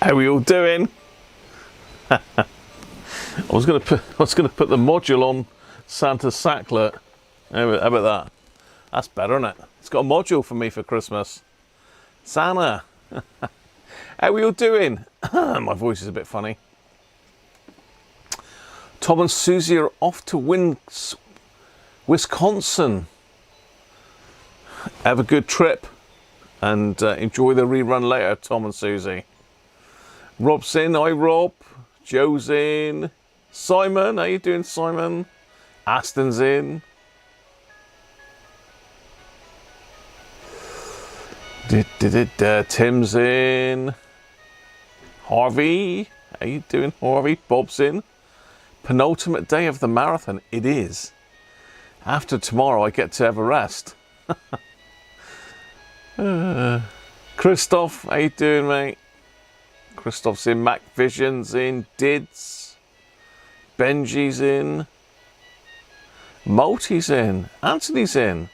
How are we all doing? I was gonna put the module on Santa's sacklet. How about that? That's better, isn't it? It's got a module for me for Christmas. Santa. How are we all doing? My voice is a bit funny. Tom and Susie are off to Wisconsin. Have a good trip and enjoy the rerun later, Tom and Susie. Rob's in. Hi, Rob. Joe's in. Simon, how you doing, Simon? Aston's in. Tim's in. Harvey, how you doing, Harvey? Bob's in. Penultimate day of the marathon. It is. After tomorrow, I get to have a rest. Christoph, how you doing, mate? Christoph's in. Mac Vision's in. Dids. Benji's in. Multi's in. Anthony's in.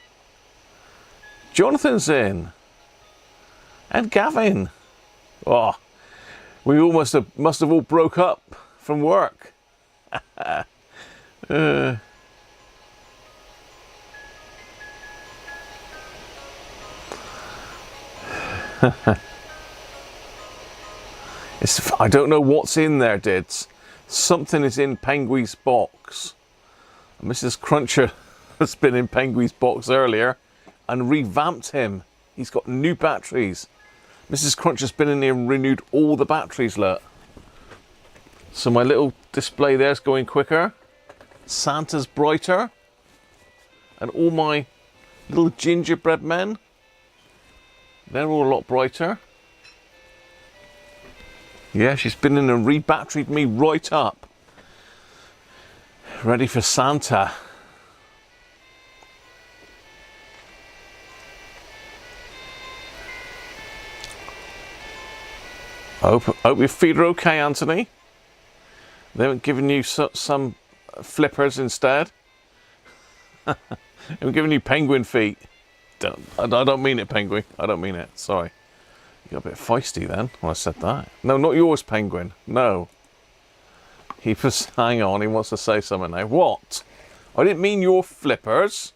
Jonathan's in. And Gavin. Oh, we almost must have all broke up from work. I don't know what's in there, Dids. Something is in Penguin's box. Mrs. Cruncher has been in Penguin's box earlier and revamped him. He's got new batteries. Mrs. Cruncher's been in here and renewed all the batteries, look. So my little display there's going quicker. Santa's brighter. And all my little gingerbread men, they're all a lot brighter. Yeah, she's been in and re-batteried me right up. Ready for Santa. I hope your feet are okay, Anthony. They haven't given you some flippers instead. I'm giving you penguin feet. I don't mean it, Penguin. I don't mean it. Sorry. You got a bit feisty then when I said that. No, not yours, Penguin. No. He was, hang on, he wants to say something now. What? I didn't mean your flippers.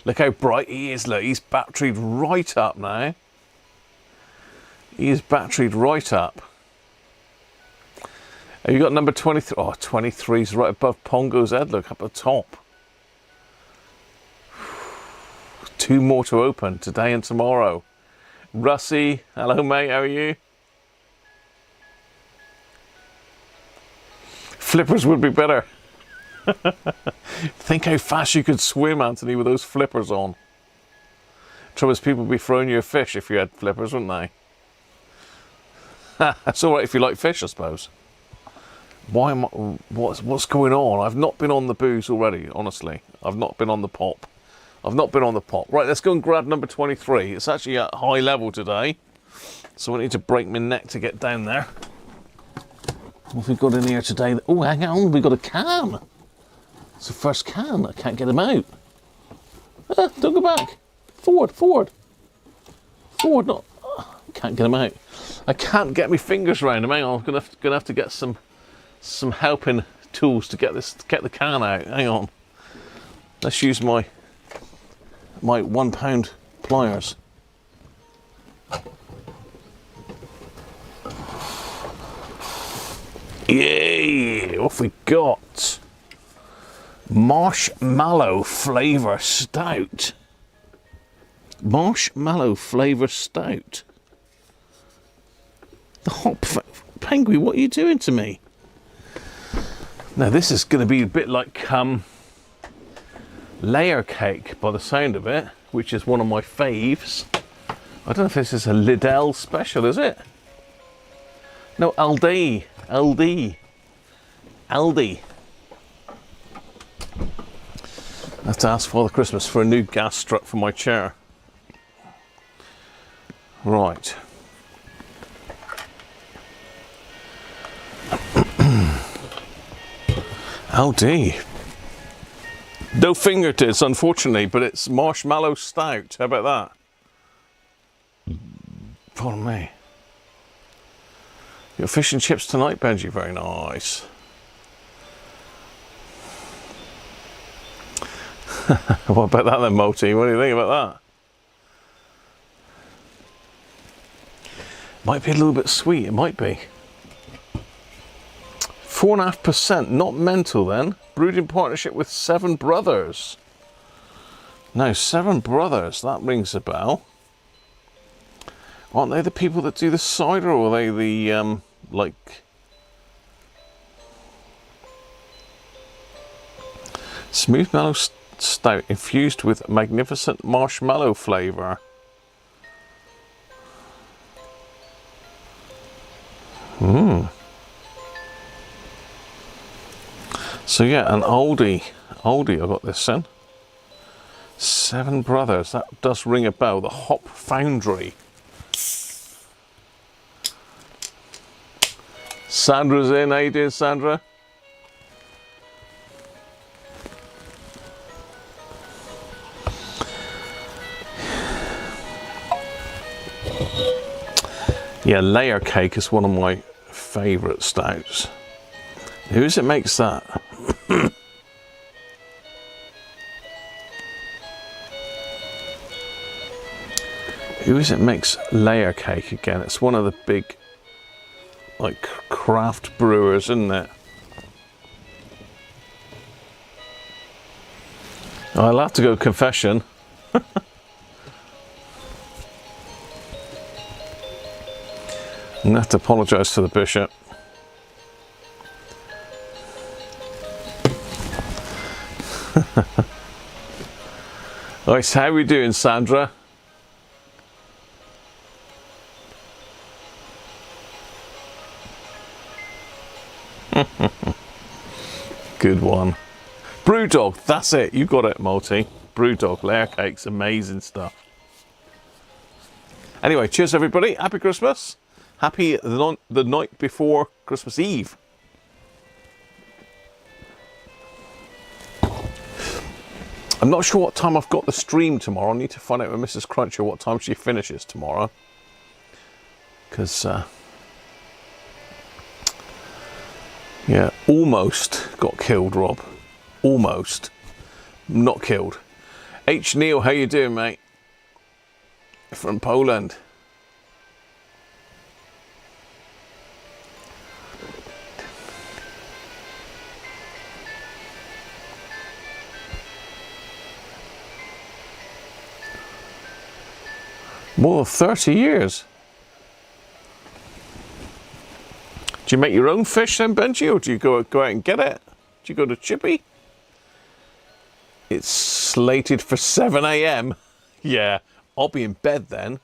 Look how bright he is. Look, he's batteried right up now. He is batteried right up. Have you got number 23? Oh, 23's right above Pongo's head. Look, up the top. 2 more to open today and tomorrow. Russie, hello mate, how are you? Flippers would be better. Think how fast you could swim, Anthony, with those flippers on. Trouble is, people would be throwing you a fish if you had flippers, wouldn't they? That's all right if you like fish, I suppose. Why am I, what's going on? I've not been on the booze already, honestly. I've not been on the pop. I've not been on the pop. Right, let's go and grab number 23. It's actually at high level today, so I need to break my neck to get down there. What have we got in here today? Oh, hang on, we've got a can. It's the first can. I can't get him out. Don't go back. Forward, forward. Forward, not... Can't get him out. I can't get my fingers around him. Hang on, I'm gonna have to get some helping tools to get the can out. Hang on. Let's use my £1 pliers. Yay! What have we got? Marshmallow flavour stout. Marshmallow flavour stout. The hop Penguin, what are you doing to me? Now this is going to be a bit like layer cake by the sound of it, which is one of my faves. I don't know if this is a Lidl special, is it? No, Aldi. I have to ask Father Christmas for a new gas strut for my chair. Right. Aldi. No fingertips, unfortunately, but it's marshmallow stout. How about that? Pardon me. Your fish and chips tonight, Benji. Very nice. What about that then, Multi? What do you think about that? Might be a little bit sweet. It might be. 4.5%. Not mental then. Brewed in partnership with Seven Brothers. Now, Seven Brothers. That rings a bell. Aren't they the people that do the cider, or are they the, like... Smooth mellow stout infused with magnificent marshmallow flavour. So yeah, an oldie. I got this in. Seven Brothers. That does ring a bell. The Hop Foundry. Sandra's in. How you doing, Sandra? Yeah, Layer Cake is one of my favourite stouts. Who is it makes that? Who is it makes Layer Cake again? It's one of the big, like, craft brewers, isn't it? I'll have to go confession. I'm going to have to apologise to the bishop. Nice, how are we doing, Sandra? Good one. Brewdog, that's it. You got it, Multi. Brewdog, Layer Cake's amazing stuff. Anyway, cheers everybody. Happy Christmas. Happy the night before Christmas Eve. I'm not sure what time I've got the stream tomorrow. I need to find out with Mrs. Cruncher what time she finishes tomorrow. Because, yeah, almost got killed, Rob. Almost. Not killed. H. Neil, how you doing, mate? From Poland. More than 30 years. Do you make your own fish then, Benji, or do you go out and get it? Do you go to Chippy? It's slated for 7 AM. Yeah, I'll be in bed then.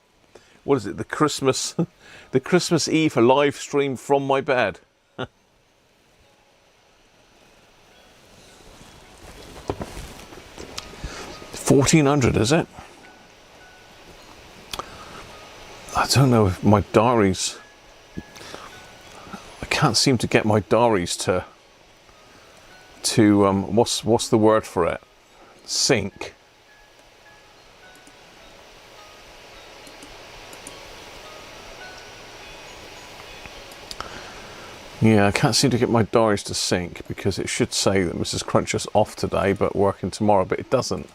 What is it? The Christmas Eve live stream from my bed. 1400, is it? I don't know if my diaries. I can't seem to get my diaries to what's the word for it? Sync. Yeah, I can't seem to get my diaries to sync because it should say that Mrs. Cruncher's off today but working tomorrow, but it doesn't.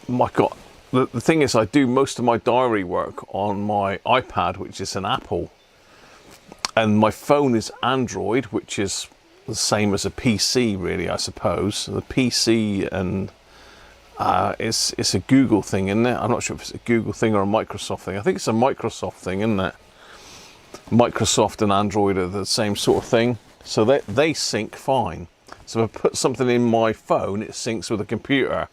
My God, the thing is I do most of my diary work on my iPad, which is an Apple, and my phone is Android, which is the same as a PC really, I suppose. The PC and it's a Google thing, isn't it? I'm not sure if it's a Google thing or a Microsoft thing. I think it's a Microsoft thing, isn't it? Microsoft and Android are the same sort of thing, so they sync fine. So if I put something in my phone, it syncs with a computer.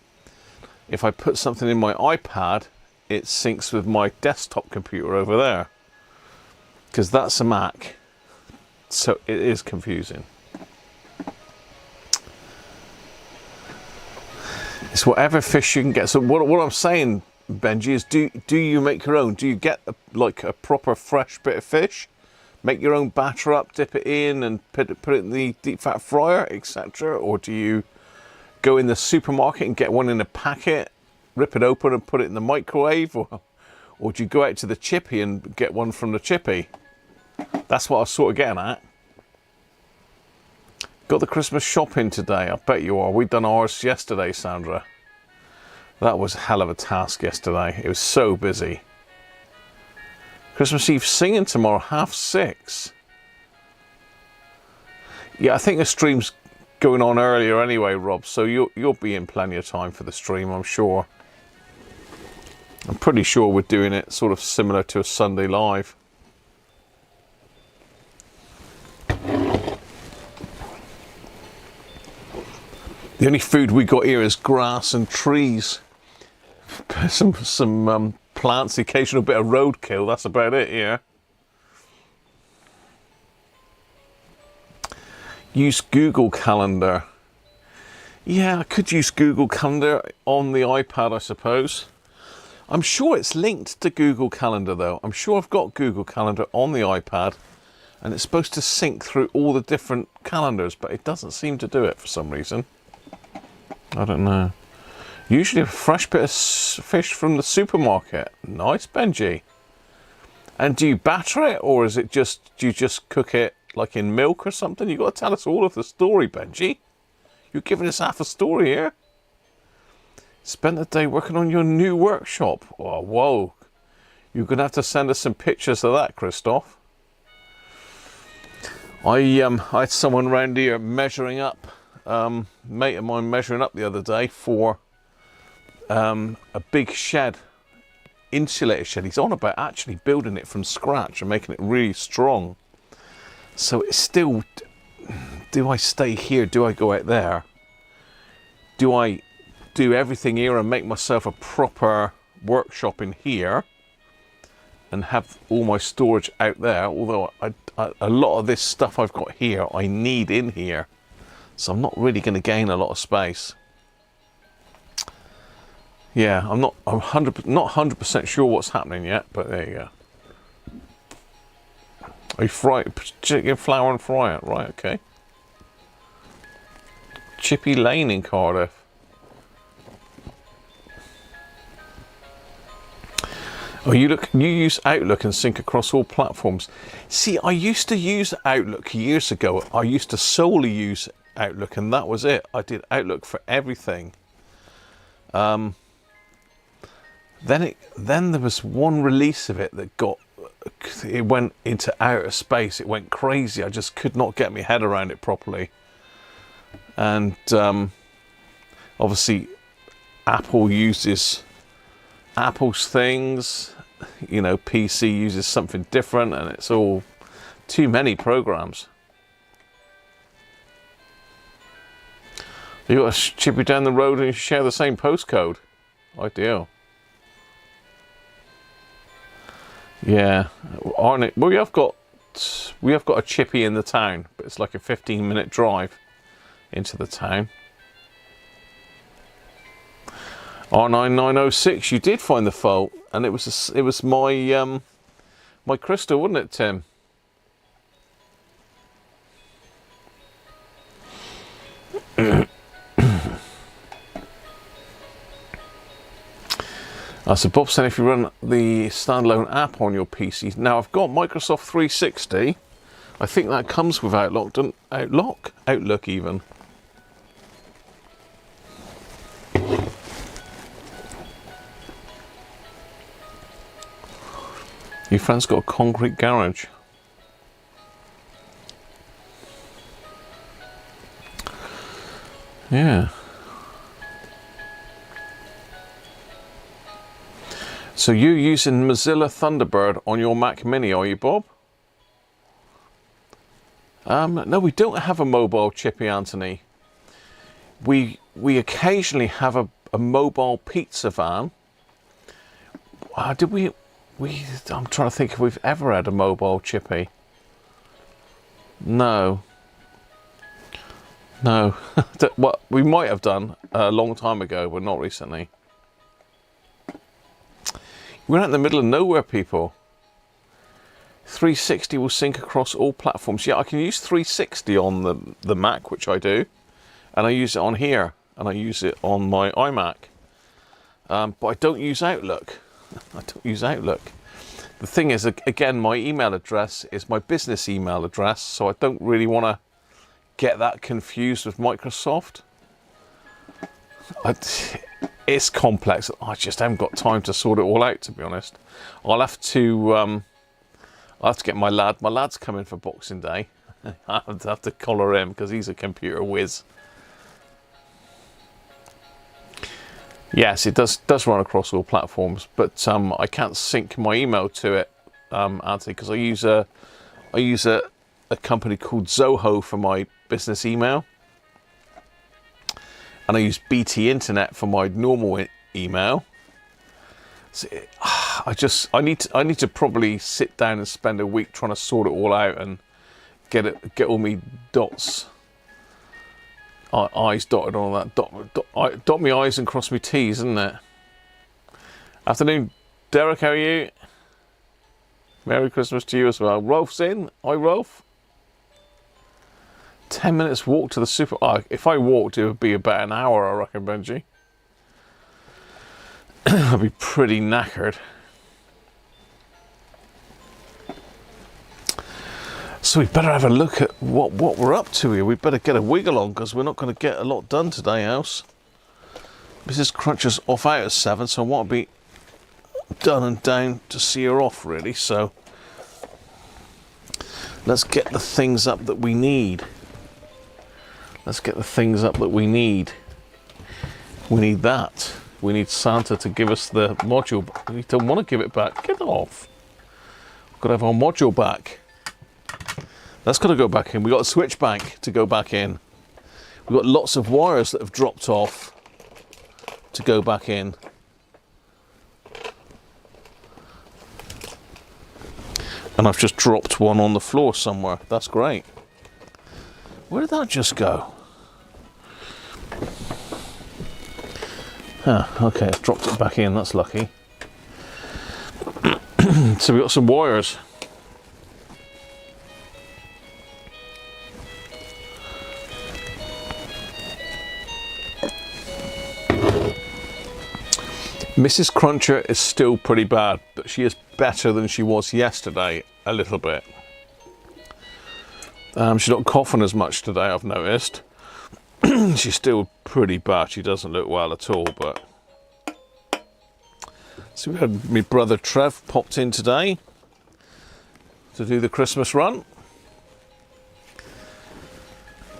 If I put something in my iPad, it syncs with my desktop computer over there, because that's a Mac, so it is confusing. It's whatever fish you can get. So what I'm saying, Benji, is do you make your own? Do you get like a proper fresh bit of fish, make your own batter up, dip it in and put it in the deep fat fryer, etc., or do you go in the supermarket and get one in a packet, rip it open and put it in the microwave, or do you go out to the chippy and get one from the chippy? That's what I was sort of getting at. Got the Christmas shopping today? I bet you are. We'd done ours yesterday, Sandra. That was a hell of a task yesterday. It was so busy. Christmas Eve singing tomorrow, 6:30. Yeah, I think the stream's going on earlier anyway, Rob, so you'll be in plenty of time for the stream, I'm sure. I'm pretty sure we're doing it sort of similar to a Sunday live. The only food we got here is grass and trees. Some plants, the occasional bit of roadkill, that's about it here. Use Google Calendar. Yeah, I could use Google Calendar on the iPad, I suppose. I'm sure it's linked to Google Calendar though. I'm sure I've got Google Calendar on the iPad and it's supposed to sync through all the different calendars, but it doesn't seem to do it for some reason. I don't know. Usually a fresh bit of fish from the supermarket. Nice, Benji. And do you batter it, or is it just, do you just cook it like in milk or something? You've got to tell us all of the story, Benji. You're giving us half a story here. Spent the day working on your new workshop. Oh, whoa. You're going to have to send us some pictures of that, Christoph. I had someone around here measuring up. Mate of mine measuring up the other day for a big shed, insulated shed. He's on about actually building it from scratch and making it really strong. So it's still, do I stay here? Do I go out there? Do I do everything here and make myself a proper workshop in here and have all my storage out there? Although a lot of this stuff I've got here, I need in here. So I'm not really going to gain a lot of space. Yeah, I'm not 100% sure what's happening yet, but there you go. Are you fry chicken flour and fry it? Right, okay. Chippy Lane in Cardiff. Oh, you use Outlook and sync across all platforms. See, I used to use Outlook years ago. I used to solely use Outlook and that was it. I did Outlook for everything. Then there was one release of it that it went into outer space. It went crazy. I just could not get my head around it properly. And obviously Apple uses Apple's things, you know, PC uses something different, and it's all too many programs. You got to chip you down the road and you share the same postcode. Ideal. Yeah, aren't it? Well, we have got a chippy in the town, but it's like a 15-minute drive into the town. R9906, you did find the fault, and it was my my crystal, wasn't it, Tim? So Bob said if you run the standalone app on your PC. Now I've got Microsoft 360. I think that comes with Outlook even. Your friend's got a concrete garage. Yeah. So you're using Mozilla Thunderbird on your Mac Mini, are you, Bob? No, we don't have a mobile chippy, Anthony. We occasionally have a mobile pizza van. Did we? I'm trying to think if we've ever had a mobile chippy. No. No. Well, we might have done a long time ago, but not recently. We're out in the middle of nowhere, people. 360 will sync across all platforms. Yeah, I can use 360 on the Mac, which I do. And I use it on here. And I use it on my iMac. But I don't use Outlook. I don't use Outlook. The thing is, again, my email address is my business email address, so I don't really want to get that confused with Microsoft. It's complex. I just haven't got time to sort it all out, to be honest. I'll have to get my lad. My lad's coming for Boxing Day. I have to collar him because he's a computer whiz. Yes, it does run across all platforms, but I can't sync my email to it, Anthony, because I use a company called Zoho for my business email, and I use BT Internet for my normal email. So I need to probably sit down and spend a week trying to sort it all out and get all me dots. I's dotted on that. Dot me I's and cross me T's, isn't it? Afternoon, Derek, how are you? Merry Christmas to you as well. Rolf's in. Hi, Rolf. 10 minutes walk to the super... if I walked, it would be about an hour, I reckon, Benji. I'd be pretty knackered. So we better have a look at what we're up to here. We better get a wiggle on because we're not going to get a lot done today, House. Mrs. Cruncher's off out at 7, so I want to be done and down to see her off, really. So let's get the things up that we need. Let's get the things up that we need. We need that. We need Santa to give us the module. We don't want to give it back. Get off. We've got to have our module back. That's got to go back in. We've got a switch bank to go back in. We've got lots of wires that have dropped off to go back in. And I've just dropped one on the floor somewhere. That's great. Where did that just go? Okay, I've dropped it back in. That's lucky. So we've got some wires. Mrs. Cruncher is still pretty bad, but she is better than she was yesterday, a little bit. She's not coughing as much today, I've noticed. She's still pretty bad. She doesn't look well at all, but... So we had my brother Trev popped in today to do the Christmas run.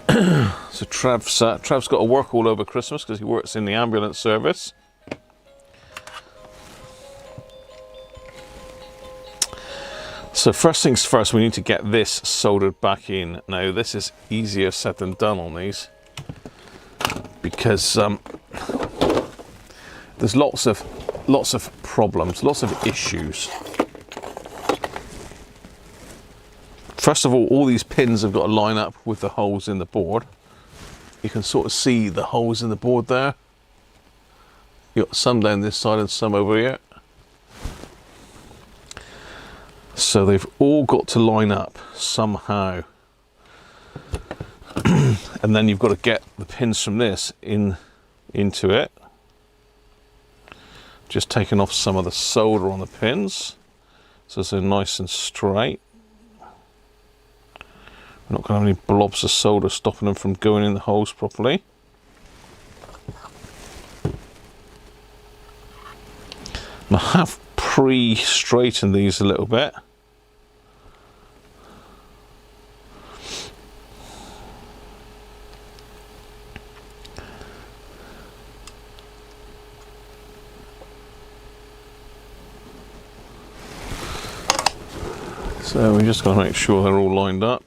So Trev's got to work all over Christmas because he works in the ambulance service. So first things first, we need to get this soldered back in. Now this is easier said than done on these because there's lots of problems, lots of issues. First of all these pins have got to line up with the holes in the board. You can sort of see the holes in the board there. You've got some down this side and some over here. So they've all got to line up somehow. And then you've got to get the pins from this into it. Just taking off some of the solder on the pins so they're nice and straight. We're not going to have any blobs of solder stopping them from going in the holes properly. And I have pre-straightened these a little bit. So we just got to make sure they're all lined up.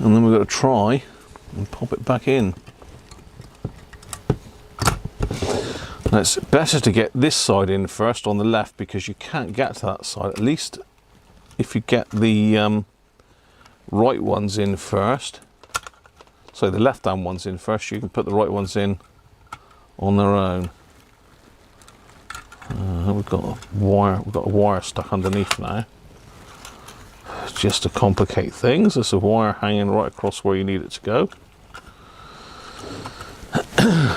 And then we've got to try and pop it back in. Now it's better to get this side in first on the left because you can't get to that side. At least if you get the right ones in first, so the left hand ones in first, you can put the right ones in on their own. We've we've got a wire stuck underneath now. Just to complicate things, there's a wire hanging right across where you need it to go.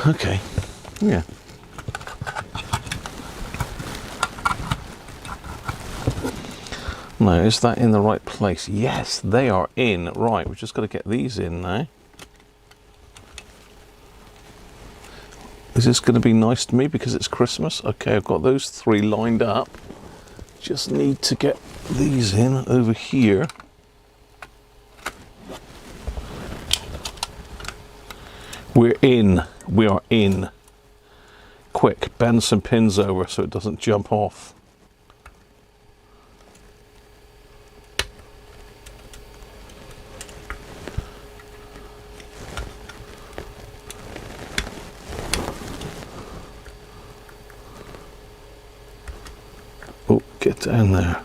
Okay, yeah. Now, is that in the right place? Yes, they are in. Right, we've just got to get these in now. Is this going to be nice to me because it's Christmas? Okay, I've got those 3 lined up. Just need to get these in over here. We're in. We are in. Quick, bend some pins over so it doesn't jump off. Oh, get down there.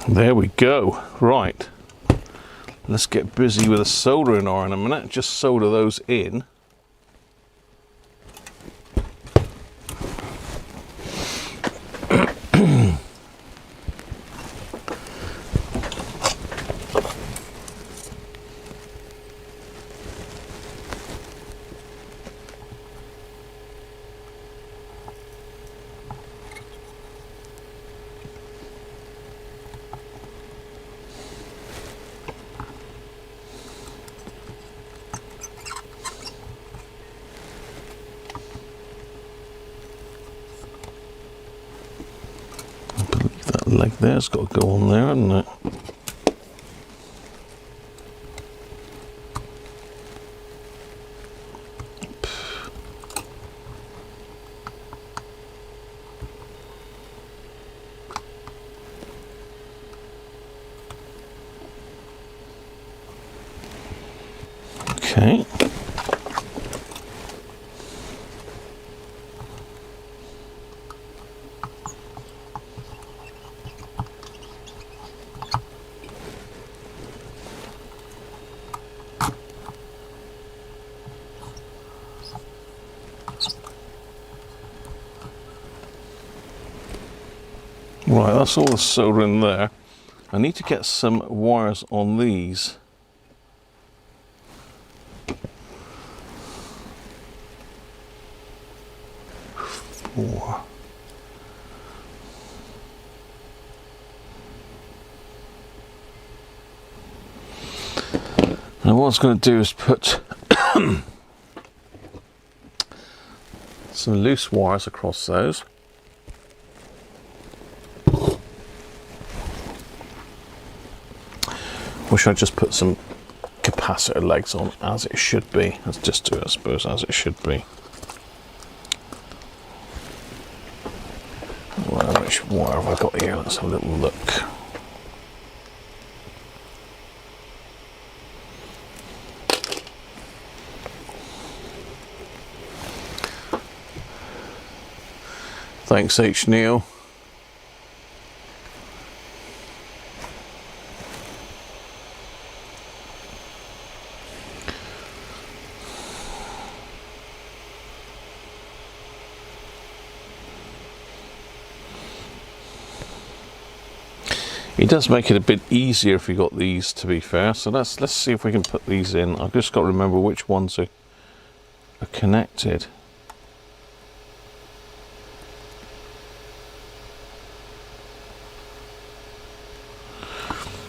There we go. Right, let's get busy with a soldering iron in a minute. Just solder those in. Leg there's got to go on there, hasn't it? Okay. Right, that's all the soldering there. I need to get some wires on these. Four. Now what I was going to do is put some loose wires across those. Wish I'd just put some capacitor legs on as it should be. Let's just do it, I suppose, as it should be. Well, which wire have I got here? Let's have a little look. Thanks, H. Neil. It does make it a bit easier if you got these, to be fair. So let's see if we can put these in. I've just got to remember which ones are connected.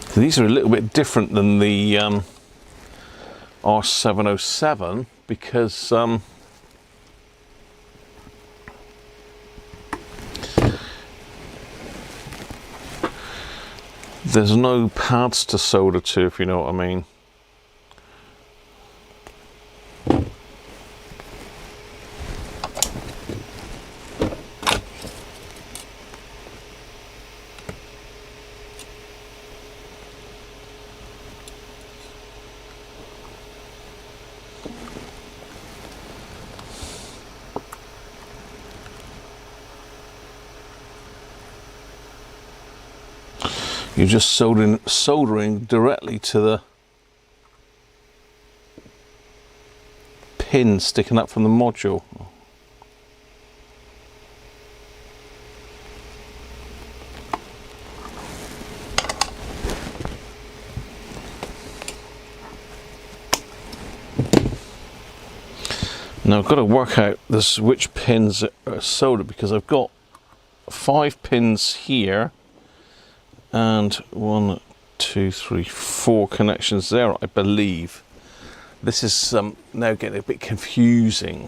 So these are a little bit different than the R600 because there's no pads to solder to, if you know what I mean. You're just soldering directly to the pin sticking up from the module. Now I've got to work out which pins are soldered, because I've got 5 pins here and 1, 2, 3, 4 connections there, I believe. This is now getting a bit confusing.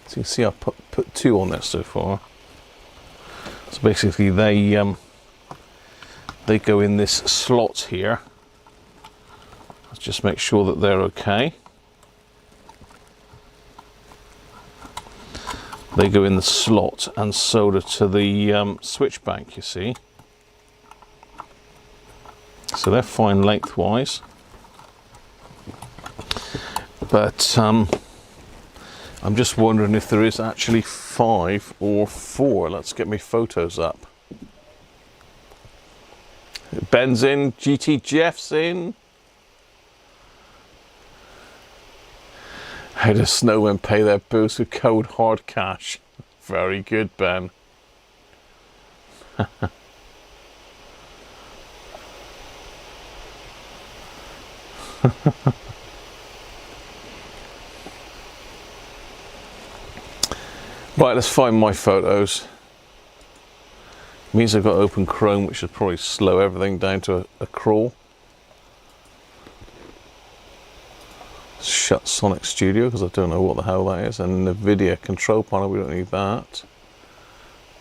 So you can see I've put 2 on there so far. So basically they go in this slot here. Let's just make sure that they're okay. They go in the slot and solder to the switch bank, you see. So they're fine lengthwise. But I'm just wondering if there is actually 5 or 4. Let's get my photos up. Ben's in, GT Jeff's in. How does snowmen pay their bills with cold hard cash? Very good, Ben. Right, let's find my photos. Means I've got open Chrome, which should probably slow everything down to a crawl. Shut Sonic Studio because I don't know what the hell that is, and NVIDIA control panel, we don't need that.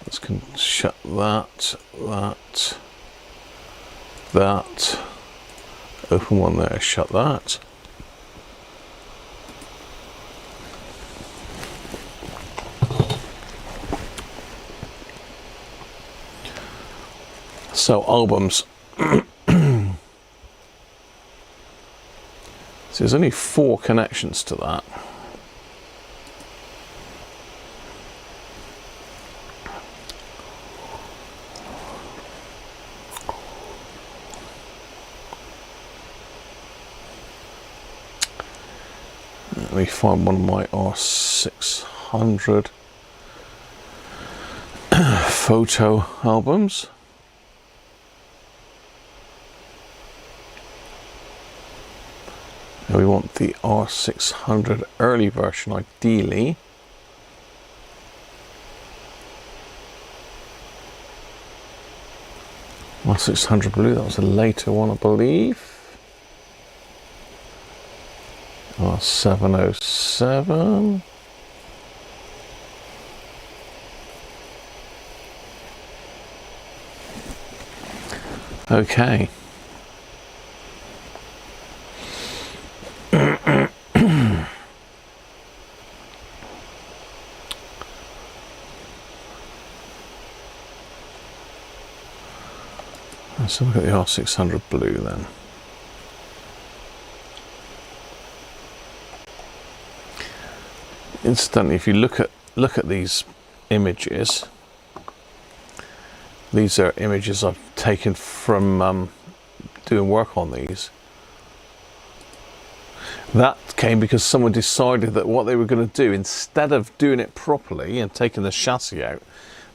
Let's shut that. Open one there, shut that. So albums. So there's only 4 connections to that. Let me find one of my R600 photo albums. Now we want the R600 early version, ideally. R600 blue, that was a later one, I believe. R707. Okay. So look at the R600 blue then. Incidentally, if you look at these images, these are images I've taken from doing work on these. That came because someone decided that what they were going to do, instead of doing it properly and taking the chassis out,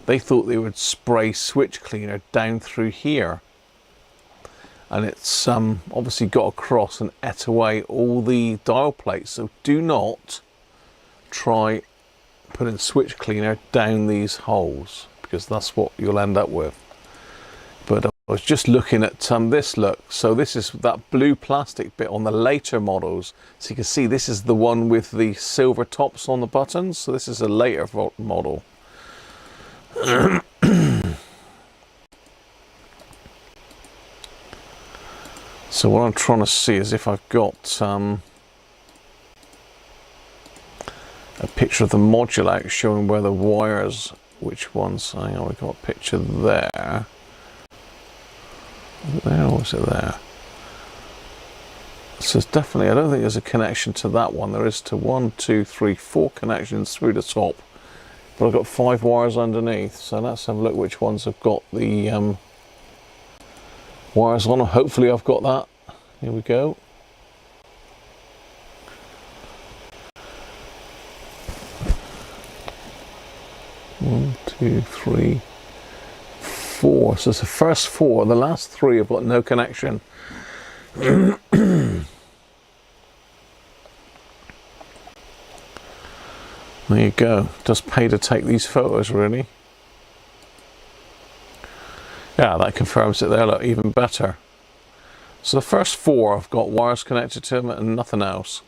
they thought they would spray switch cleaner down through here. And it's obviously got across and ate away all the dial plates. So do not try putting switch cleaner down these holes, because that's what you'll end up with. But I was just looking at this look. So this is that blue plastic bit on the later models. So you can see this is the one with the silver tops on the buttons. So this is a later model. So what I'm trying to see is if I've got a picture of the module out showing where the wires, which ones. Hang on, we've got a picture there. Is it there or is it there? So it's definitely, I don't think there's a connection to that one. There is to 1, 2, 3, 4 connections through the top. But I've got 5 wires underneath. So let's have a look which ones have got the Wires on. Hopefully I've got that. Here we go. One, two, three, four. So it's the first four. The last three have got no connection. There you go. Just pay to take these photos, really. Yeah, that confirms it there. Look, even better. So the first four have got wires connected to them and nothing else.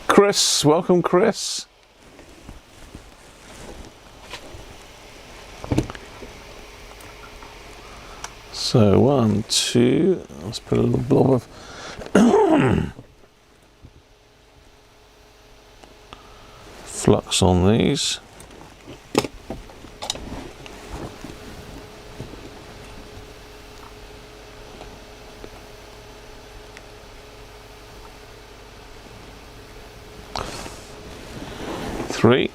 Chris, welcome Chris. So 1, 2, let's put a little blob of flux on these. Three.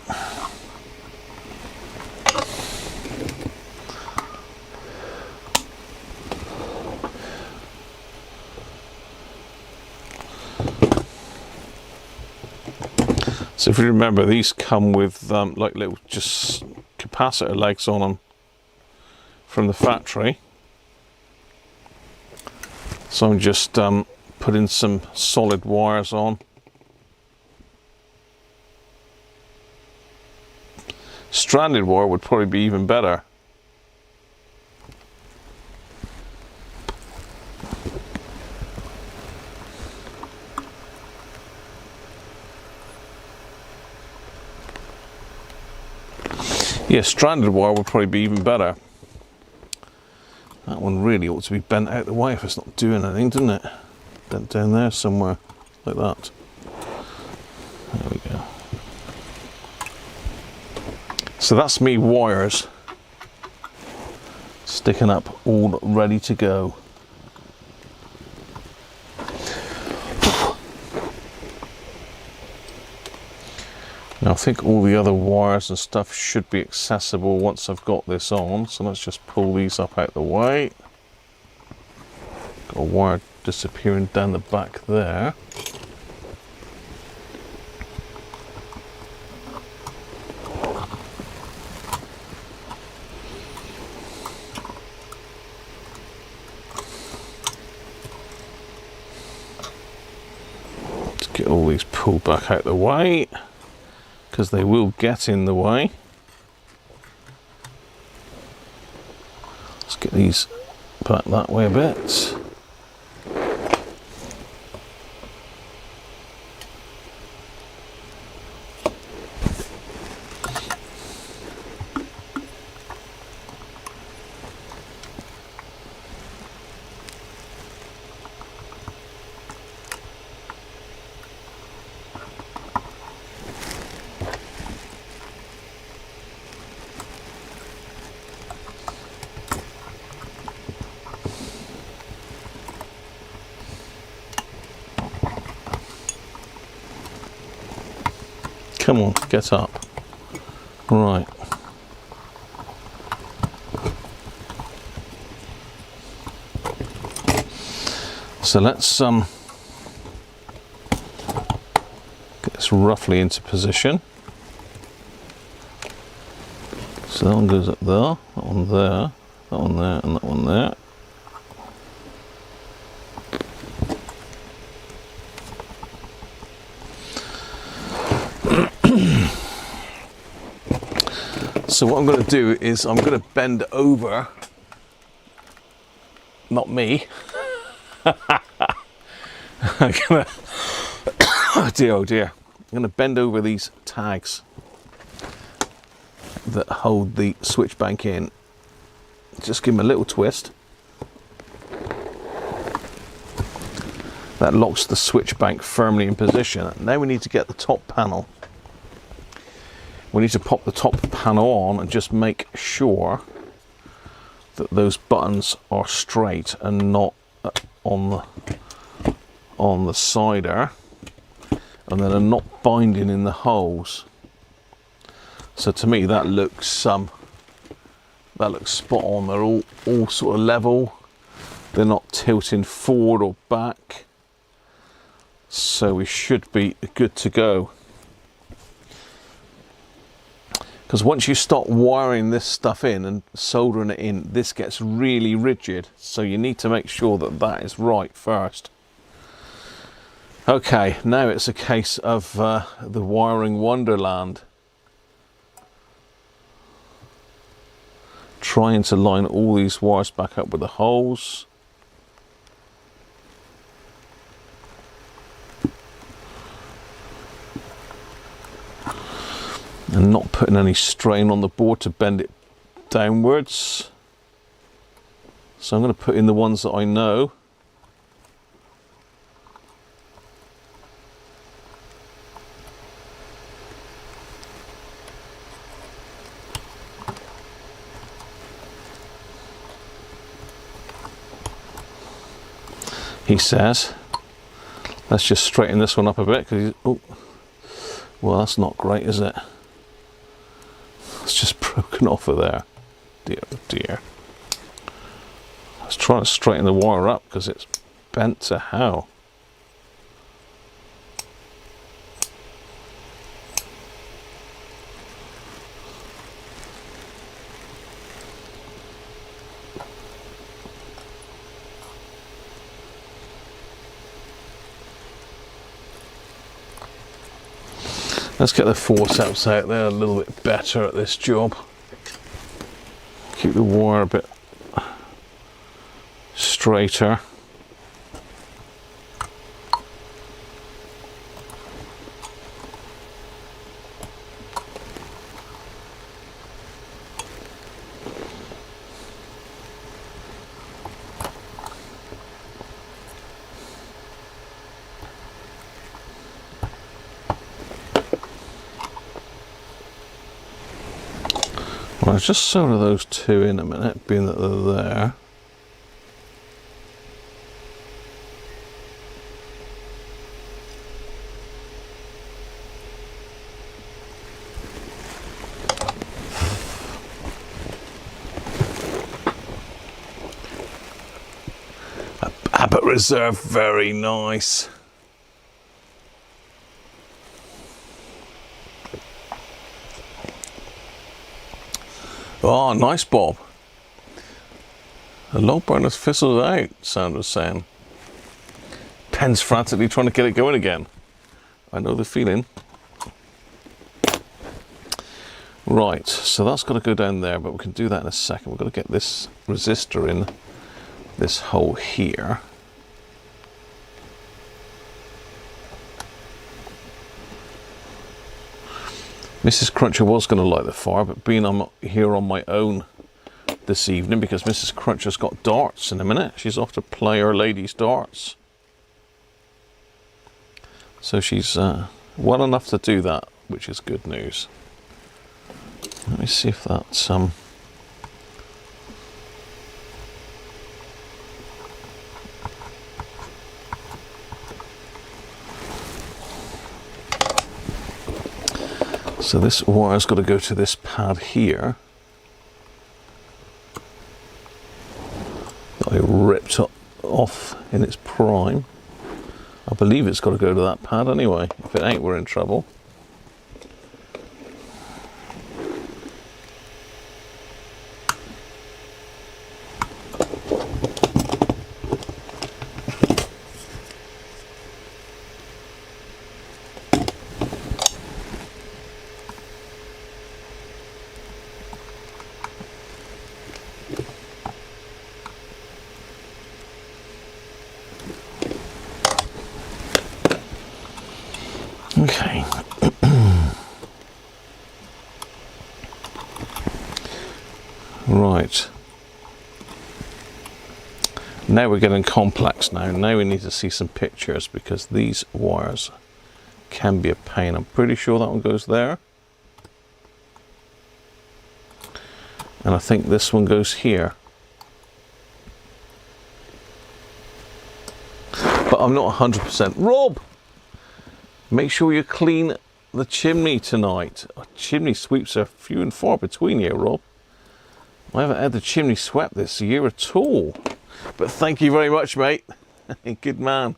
So if you remember, these come with like little just capacitor legs on them from the factory. So I'm just putting some solid wires on. Stranded wire would probably be even better. Yeah, stranded wire would probably be even better. That one really ought to be bent out the way if it's not doing anything, doesn't it? Bent down there somewhere, like that. There we go. So that's me wires sticking up, all ready to go. Now I think all the other wires and stuff should be accessible once I've got this on, so let's just pull these up out the way. Got a wire disappearing down the back there. Let's get all these pulled back out the way, because they will get in the way. Let's get these back that way a bit. Come on, get up. Right. So let's get this roughly into position. So that one goes up there, that one there, that one there, and that one there. So what I'm going to do is I'm going to bend over, not me, I'm gonna, oh dear, I'm going to bend over these tags that hold the switch bank in. Just give them a little twist. That locks the switch bank firmly in position. Now we need to get the top panel. We need to pop the top panel on and just make sure that those buttons are straight and not on the cider. and then are not binding in the holes. So to me that looks spot on. They're all sort of level. They're not tilting forward or back. So we should be good to go. Because once you start wiring this stuff in and soldering it in, this gets really rigid. So you need to make sure that that is right first. Okay, now it's a case of the wiring wonderland. Trying to line all these wires back up with the holes. And not putting any strain on the board to bend it downwards. So I'm going to put in the ones that I know. He says, let's just straighten this one up a bit, because oh, well, that's not great, is it? It's just broken off of there. Dear, oh dear. I was trying to straighten the wire up because it's bent to hell. Let's get the forceps out there a little bit better at this job. Keep the wire a bit straighter. I'll just solder those two in a minute, being that they're there. Abbott Reserve, very nice. Oh, nice bob. The log burner's fizzled out, sound was saying. Pen's frantically trying to get it going again. I know the feeling. Right, so that's got to go down there, but we can do that in a second. We've got to get this resistor in this hole here. Mrs. Cruncher was going to light the fire, but being I'm here on my own this evening, because Mrs. Cruncher's got darts in a minute. She's off to play her ladies' darts. So she's well enough to do that, which is good news. Let me see if that's so this wire's got to go to this pad here that I ripped off in its prime. I believe it's got to go to that pad anyway. If it ain't, we're in trouble. Okay. Right. Now we're getting complex now. Now we need to see some pictures, because these wires can be a pain. I'm pretty sure that one goes there. And I think this one goes here. But I'm not 100%. Rob! Make sure you clean the chimney tonight. Chimney sweeps are few and far between here, Rob. I haven't had the chimney swept this year at all. But thank you very much, mate. Good man.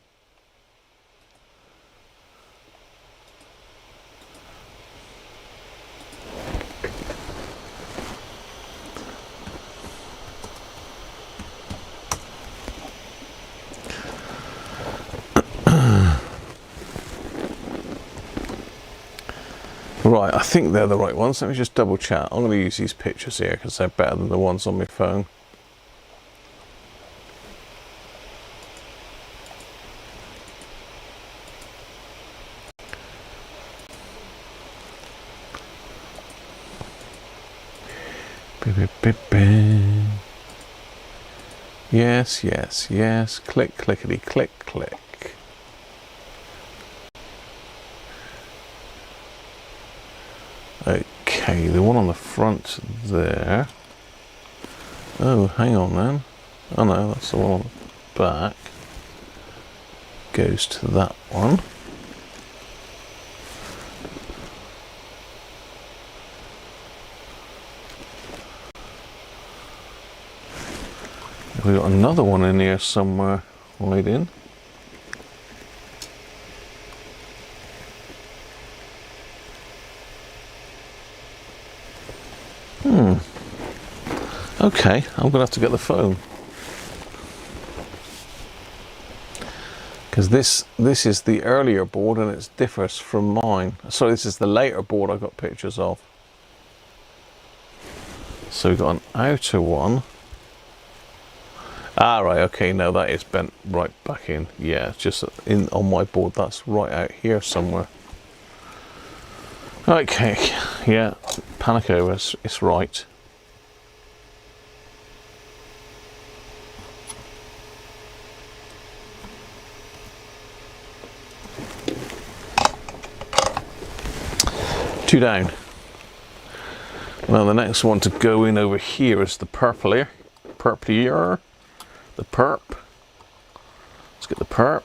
Right, I think they're the right ones. Let me just double check. I'm going to use these pictures here because they're better than the ones on my phone. Yes, yes, yes. Click, clickety, click, click. Okay, the one on the front there. Oh, hang on then. Oh no, that's the one on the back. Goes to that one. We've got another one in here somewhere hiding. Okay, I'm gonna have to get the phone because this is the earlier board and it differs from mine. Sorry, this is the later board I got pictures of. So we've got an outer one. Ah, right, okay, no, that is bent right back in. Yeah, it's just in on my board, that's right out here somewhere. Okay, yeah, panic over, it's right. Two down. Well, the next one to go in over here is the purplier, the perp. Let's get the perp.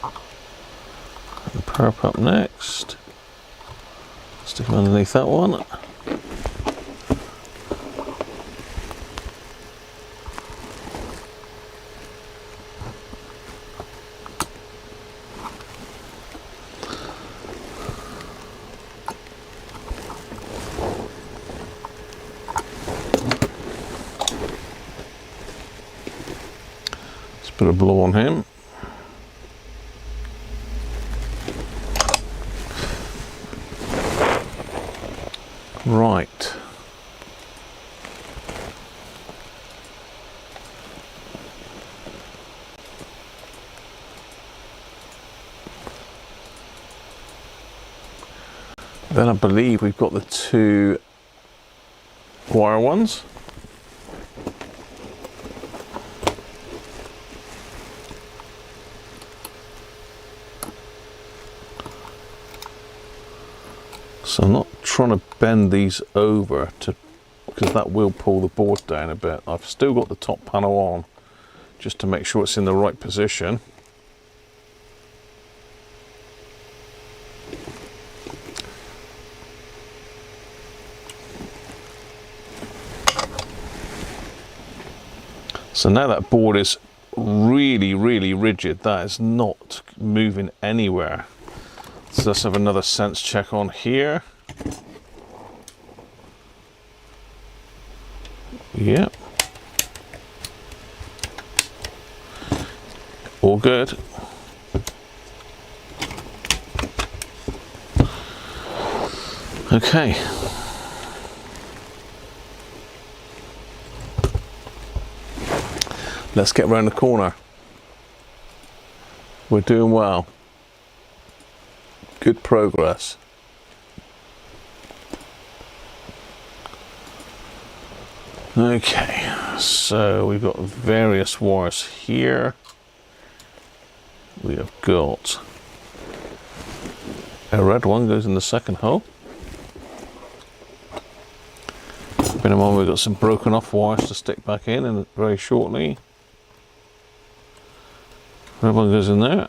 And the perp up next. Stick them underneath that one. Put a blow on him. Right. Then I believe we've got the two wire ones. So I'm not trying to bend these over because that will pull the board down a bit. I've still got the top panel on just to make sure it's in the right position. So now that board is really, really rigid. That is not moving anywhere. So let's have another sense check on here. Yep. All good. Okay. Let's get around the corner. We're doing well. Good progress. Okay, so we've got various wires here. We have got a red one goes in the second hole. Been Bearing in mind we've got some broken off wires to stick back in very shortly. Red one goes in there.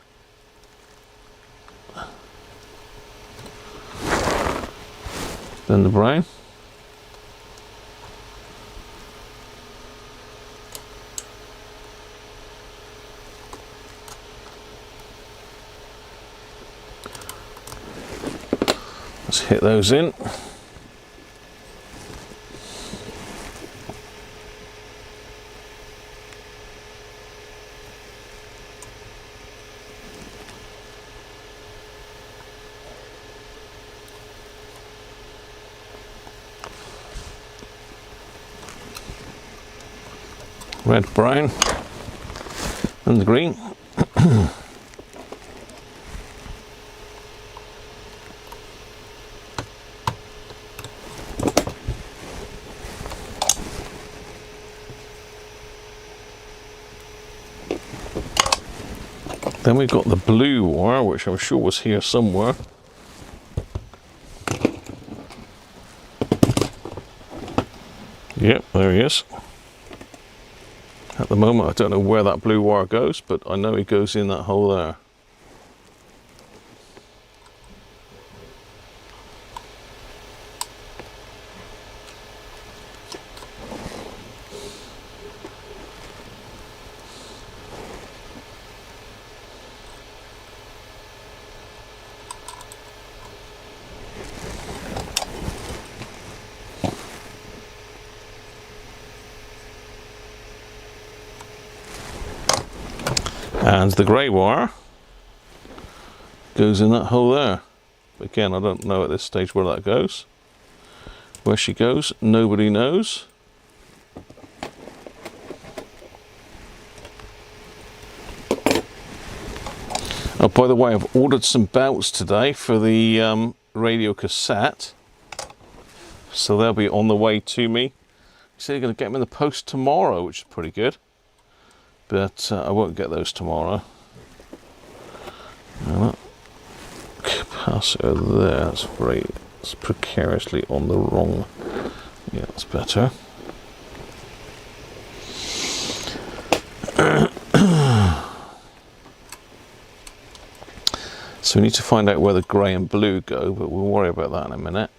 Then the brown. Let's hit those in. Red, brown, and the green. Then we've got the blue wire, which I'm sure was here somewhere. Yep, there he is. At the moment I don't know where that blue wire goes, but I know he goes in that hole there. And the grey wire goes in that hole there. Again, I don't know at this stage where that goes. Where she goes, nobody knows. Oh, by the way, I've ordered some belts today for the radio cassette. So they'll be on the way to me. He said you're going to get them in the post tomorrow, which is pretty good. But I won't get those tomorrow. Capacitor there, that's very, it's precariously on the wrong. Yeah, that's better. So we need to find out where the grey and blue go, but we'll worry about that in a minute.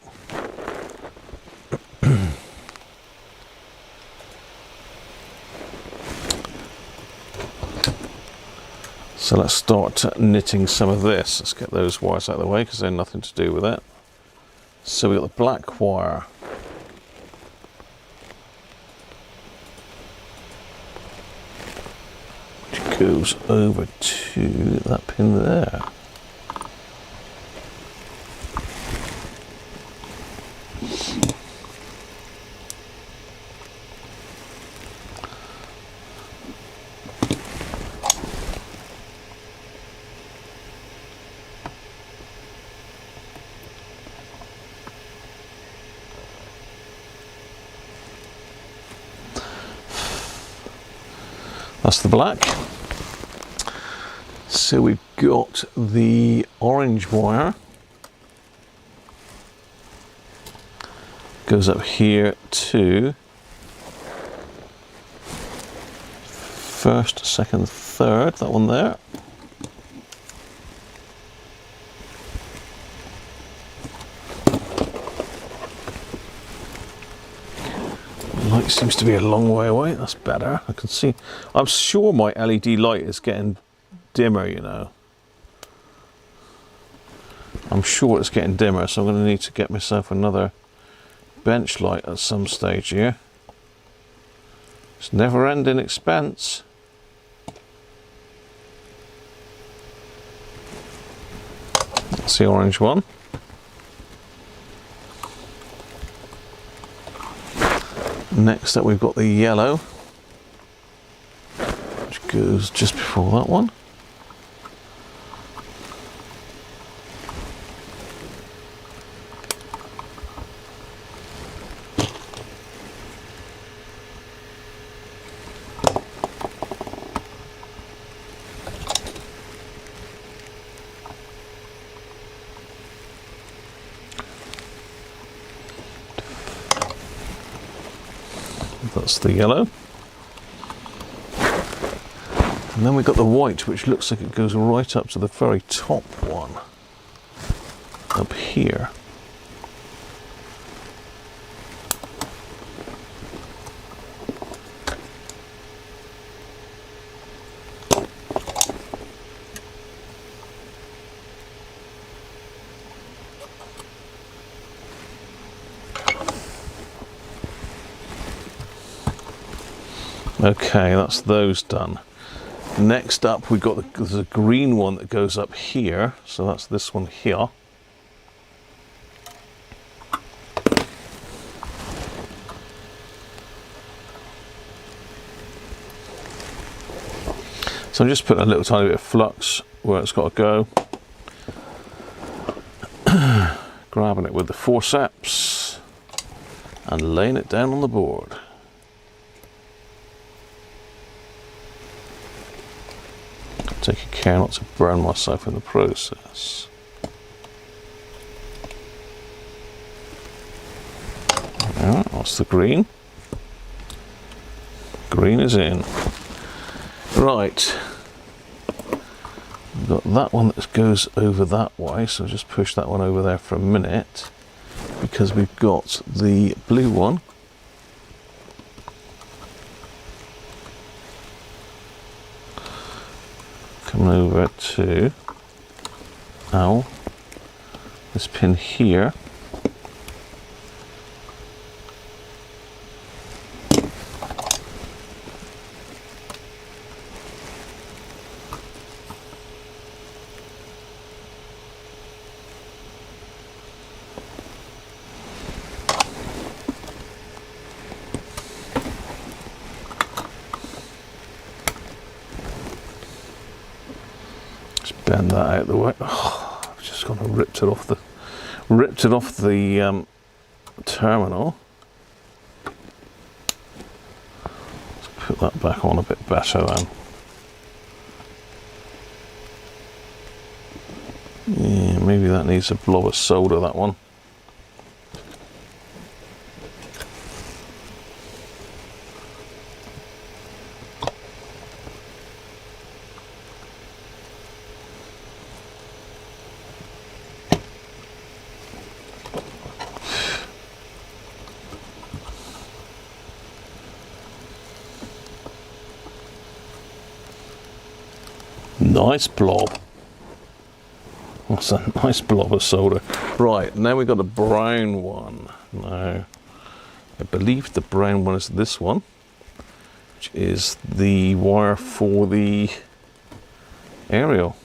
So let's start knitting some of this. Let's get those wires out of the way because they're nothing to do with it. So we've got the black wire. Which goes over to that pin there. That's the black. So we've got the orange wire. Goes up here to first, second, third, that one there. Light seems to be a long way away. That's better. I can see. I'm sure my LED light is getting dimmer, you know. I'm sure it's getting dimmer, so I'm going to need to get myself another bench light at some stage here. It's never-ending expense. That's the orange one. Next up we've got the yellow, which goes just before that one. That's the yellow. And then we've got the white, which looks like it goes right up to the very top one. Up here. Okay, that's those done. Next up, we've got there's a green one that goes up here, so that's this one here. So I'm just putting a little tiny bit of flux where it's got to go. Grabbing it with the forceps and laying it down on the board. Taking care not to burn myself in the process. Alright, that's the green. Green is in. Right. We've got that one that goes over that way, so just push that one over there for a minute, because we've got the blue one. Coming over to this pin here. Bend that out of the way. Oh, I've just gone and ripped it off the terminal. Let's put that back on a bit better then. Yeah, maybe that needs a blob of solder, that one. Nice blob. What's a nice blob of solder? Right, now we've got a brown one. Now, I believe the brown one is this one, which is the wire for the aerial.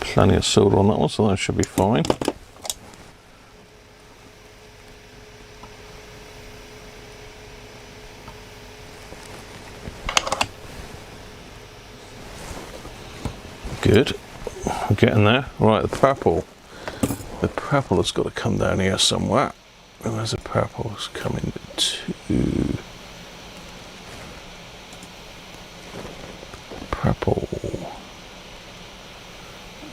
Plenty of solder on that one, so that should be fine. Good, we're getting there. Right, the purple has got to come down here somewhere. Where's the purple? It's coming to purple.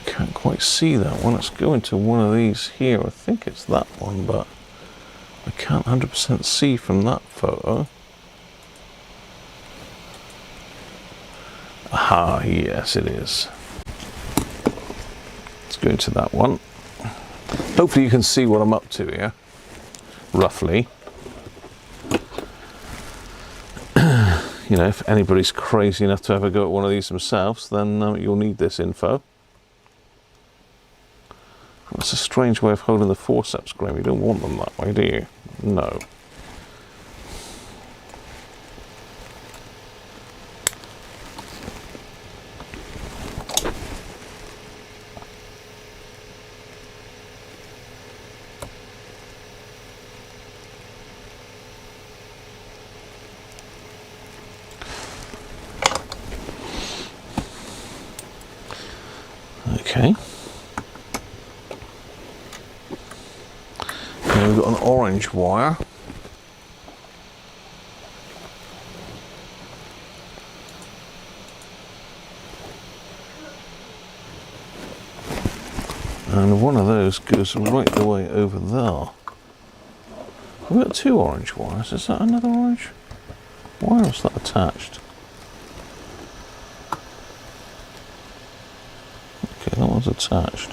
Can't quite see that one. It's going to one of these here. I think it's that one, but I can't 100% see from that photo. Aha, yes it is. Go to that one. Hopefully you can see what I'm up to here, roughly. You know, if anybody's crazy enough to ever go at one of these themselves, then you'll need this info. That's a strange way of holding the forceps, Graham. You don't want them that way, do you? No. Okay. Now we've got an orange wire. And one of those goes right the way over there. We've got 2 orange wires. Is that another orange wire, or is that attached? Okay, that one's attached.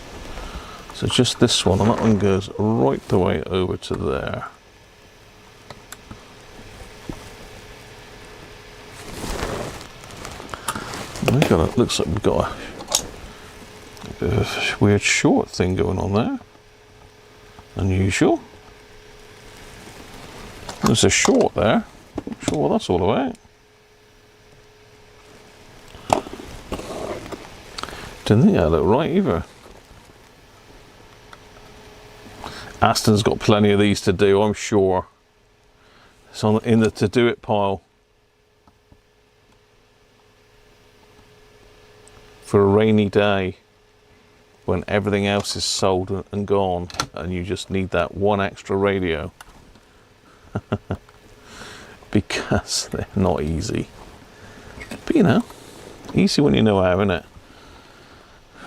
So just this one, and that one goes right the way over to there. Looks like we've got a bit of a weird short thing going on there. Unusual. There's a short there. Not sure what that's all about. Didn't think that looked right either. Aston's got plenty of these to do, I'm sure. It's in the to do it pile. For a rainy day when everything else is sold and gone and you just need that one extra radio. Because they're not easy. But you know, easy when you know how, isn't it?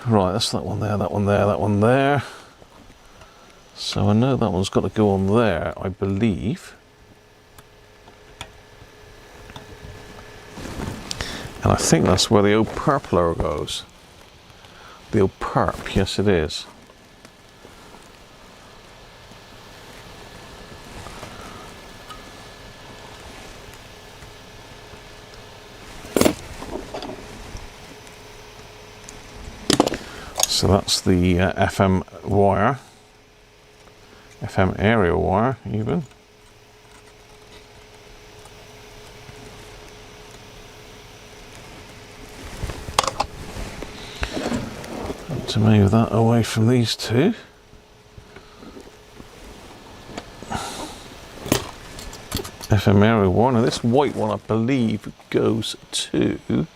Right, that's that one there, that one there, that one there. So I know that one's got to go on there, I believe. And I think that's where the old purpler goes. The old perp, yes it is. So that's the FM wire. FM area wire, even. To move that away from these two. FM area wire. Now this white one, I believe, goes to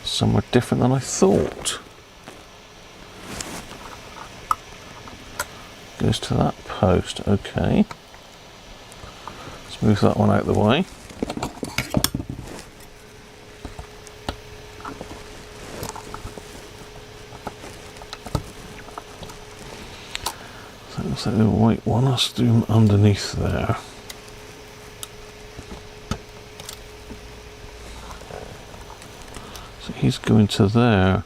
somewhere different than I thought. Goes to that post, okay. Let's move that one out of the way. So looks like the white one, let's do them underneath there. So he's going to there.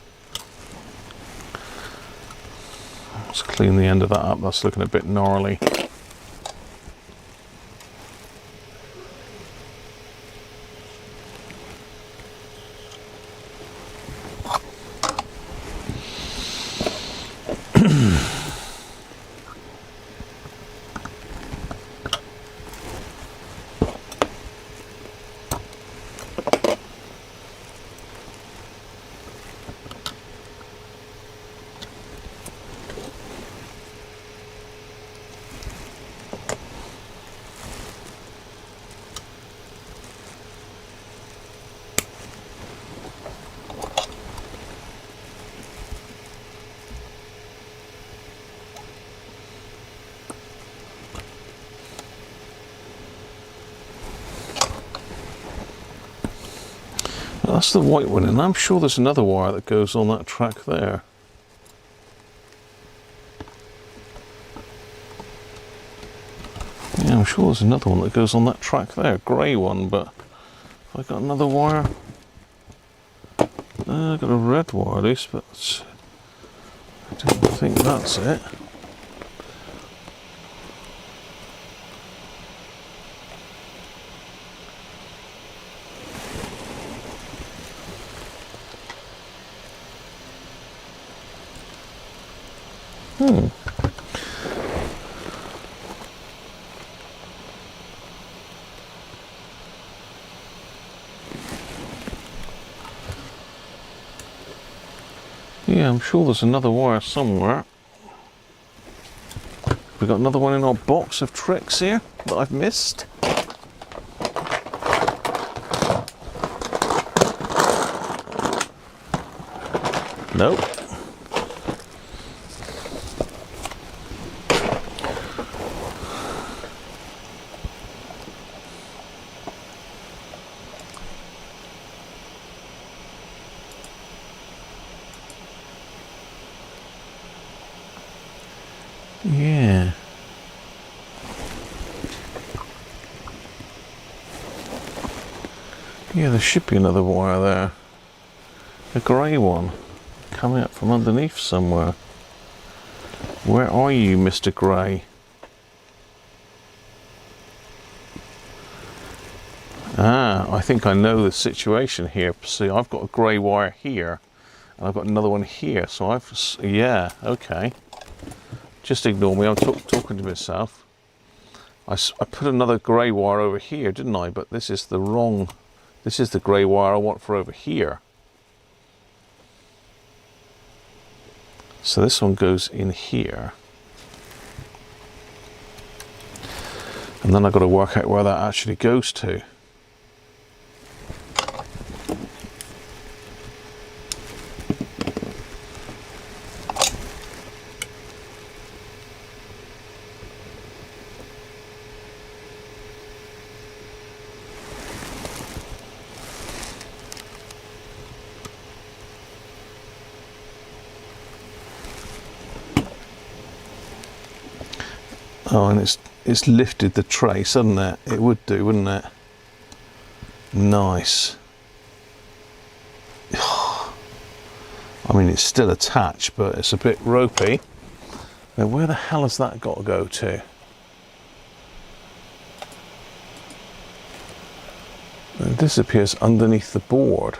Let's clean the end of that up, that's looking a bit gnarly. That's the white one, and I'm sure there's another wire that goes on that track there. Yeah, I'm sure there's another one that goes on that track there, grey one, but have I got another wire? I've got a red wire at least, but I don't think that's it. Yeah, I'm sure there's another wire somewhere. We've got another one in our box of tricks here that I've missed. Nope. Yeah. Yeah, there should be another wire there. A grey one coming up from underneath somewhere. Where are you, Mr. Grey? Ah, I think I know the situation here. See, I've got a grey wire here, and I've got another one here. So yeah, okay. Just ignore me, I'm talking to myself. I put another grey wire over here, didn't I? But this is the wrong, this is the grey wire I want for over here. So this one goes in here. And then I've got to work out where that actually goes to. Oh, and it's lifted the trace, hasn't it? It would do, wouldn't it? Nice. I mean, it's still attached, but it's a bit ropey. Now, where the hell has that got to go to? It disappears underneath the board.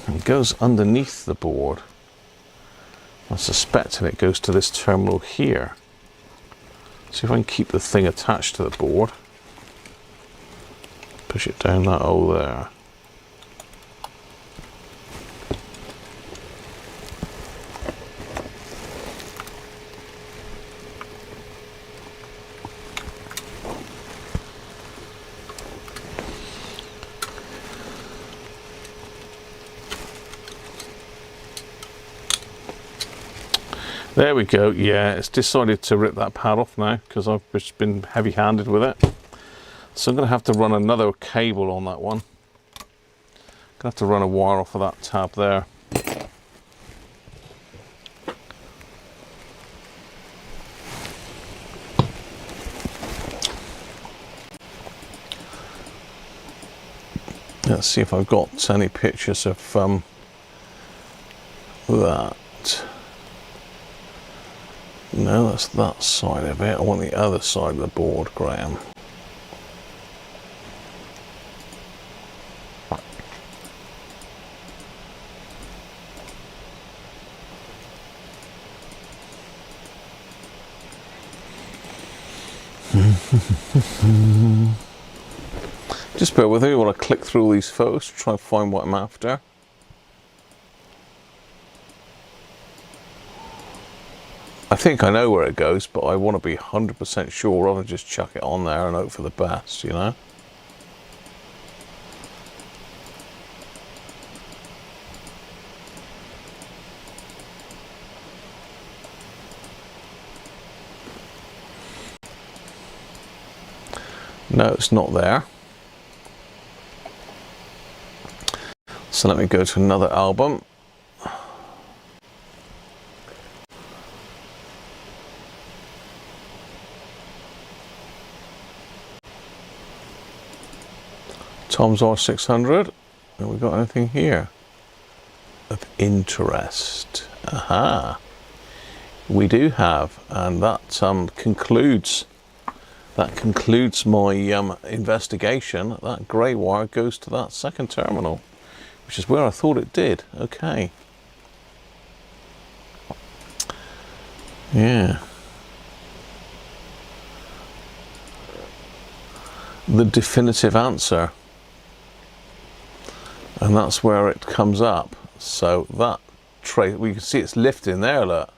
It goes underneath the board. I'm suspecting it goes to this terminal here. See if I can keep the thing attached to the board. Push it down that hole there. There we go. Yeah, it's decided to rip that pad off now because I've just been heavy-handed with it. So I'm going to have to run another cable on that one. Going to have to run a wire off of that tab there. Let's see if I've got any pictures of that. No, that's that side of it. I want the other side of the board, Graham. Just bear with me while I click through all these photos to try and find what I'm after. I think I know where it goes, but I want to be 100% sure rather than just chuck it on there and hope for the best, you know? No, it's not there. So let me go to another album. Tom's R600. Have we got anything here of interest? Aha, we do have, and that concludes my investigation. That grey wire goes to that second terminal, which is where I thought it did. Okay. Yeah. The definitive answer. And that's where it comes up. So that tray, we can see it's lifting there, look.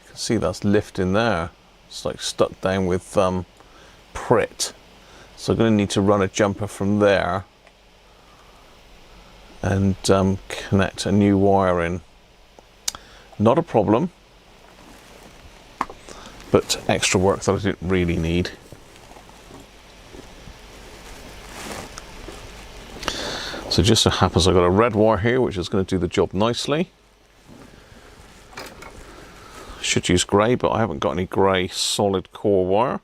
You can see that's lifting there. It's like stuck down with Prit. So I'm going to need to run a jumper from there and connect a new wire in. Not a problem, but extra work that I didn't really need. So just so happens I've got a red wire here which is going to do the job nicely. Should use grey, but I haven't got any grey solid core wire.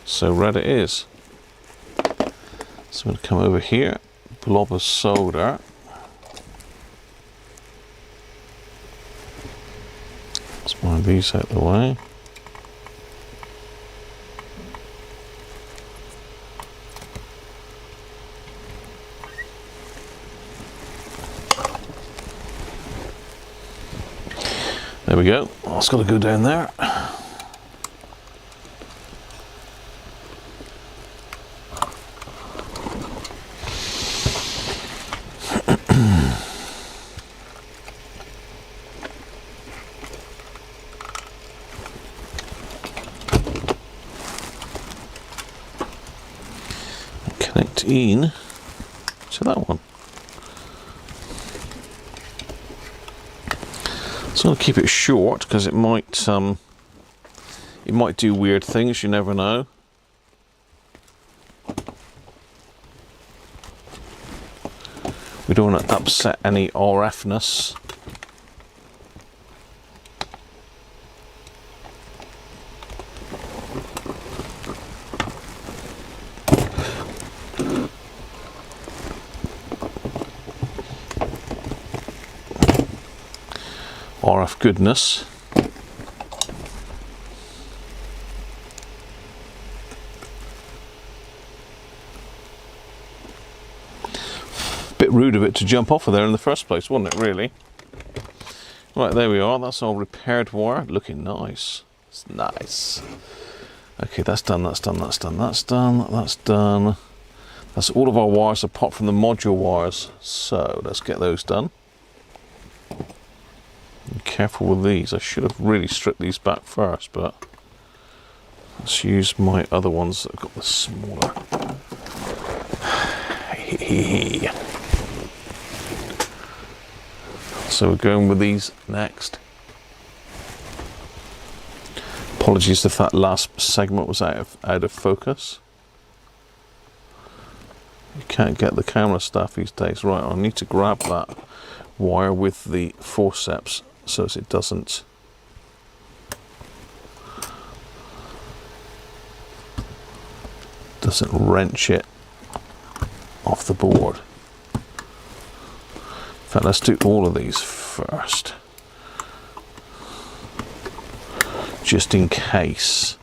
So red it is. So I'm going to come over here, blob of solder. Let's move these out of the way. There we go. Oh, it's got to go down there. Connect in to that one. So I'm going to keep it short because it might do weird things, you never know. We don't want to upset any RF-ness. RF goodness. Bit rude of it to jump off of there in the first place, wasn't it, really? Right, there we are. That's all repaired wire. Looking nice. It's nice. Okay, that's done, that's done, that's done, that's done, that's done. That's all of our wires apart from the module wires. So let's get those done. Be careful with these. I should have really stripped these back first, but let's use my other ones that have got the smaller. So we're going with these next. Apologies if that last segment was out of focus. You can't get the camera stuff these days. Right, I need to grab that wire with the forceps so as it doesn't wrench it off the board. In fact, let's do all of these first, just in case.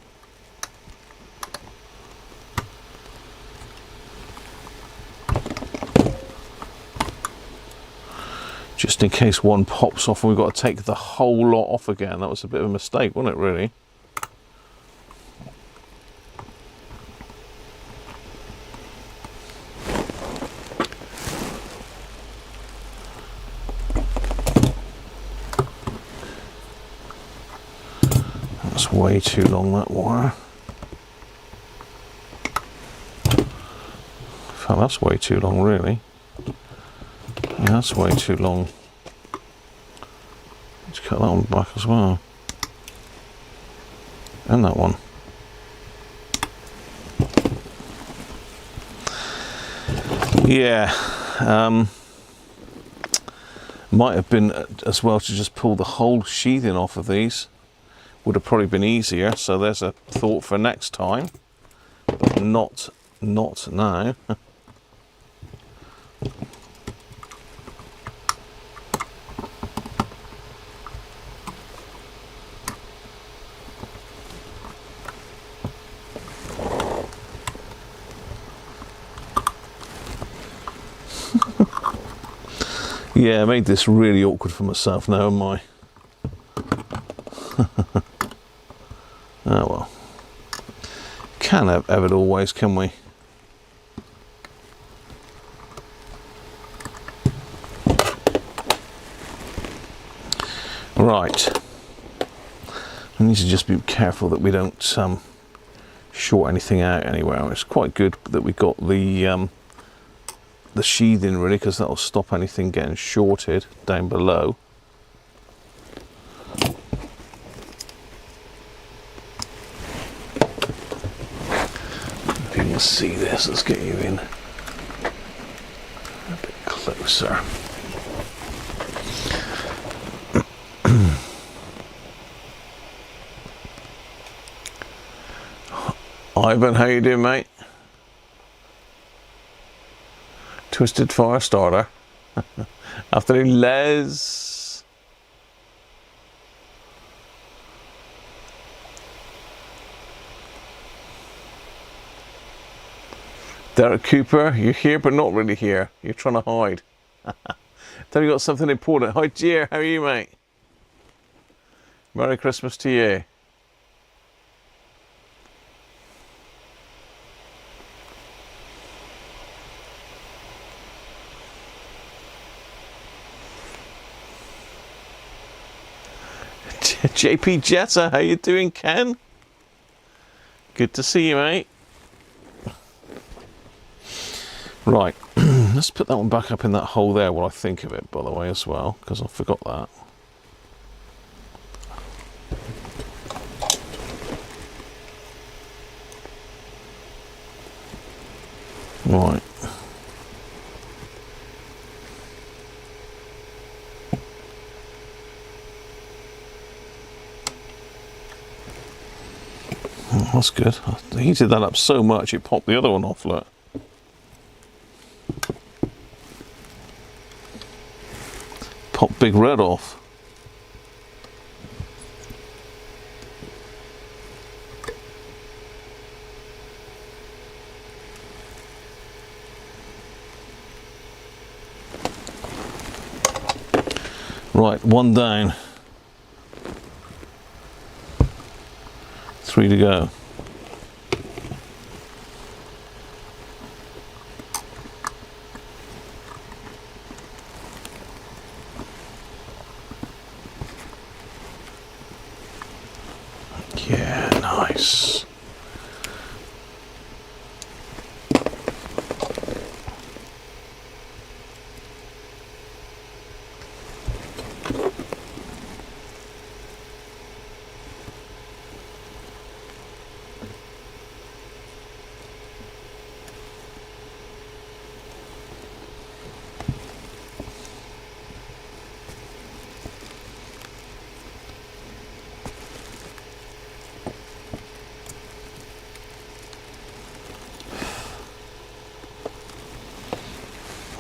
Just in case one pops off and we've got to take the whole lot off again. That was a bit of a mistake, wasn't it, really? That's way too long, that wire. In fact, that's way too long, really. Yeah, that's way too long. Let's cut that one back as well. And that one. Yeah. Might have been as well to just pull the whole sheathing off of these. Would have probably been easier. So there's a thought for next time. But not now. Yeah, I made this really awkward for myself now, haven't I? Oh well. Can't have it always, can we? Right. We need to just be careful that we don't short anything out anywhere. It's quite good that we got the sheathing really, because that'll stop anything getting shorted down below. You can see this. Let's get you in a bit closer. Ivan, how you doing, mate? Twisted Fire Starter. Afternoon, Les. Derek Cooper, you're here but not really here. You're trying to hide. Tell me you got something important. Hi, Jer, how are you, mate? Merry Christmas to you. JP Jetta, how you doing, Ken? Good to see you, mate. Right, let's put that one back up in that hole there while I think of it, by the way, as well, because I forgot that. Right. Oh, that's good. I heated that up so much it popped the other one off, look. Popped Big Red off. Right, one down. 3 to go. Yeah, nice.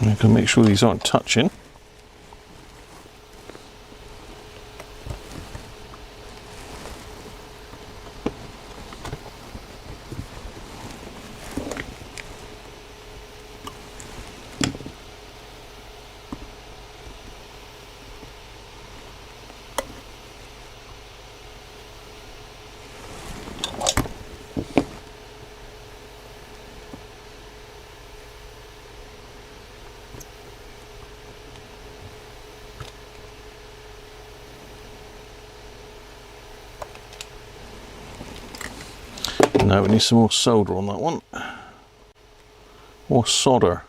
I'm going to make sure these aren't touching. Now we need some more solder on that one. Or solder.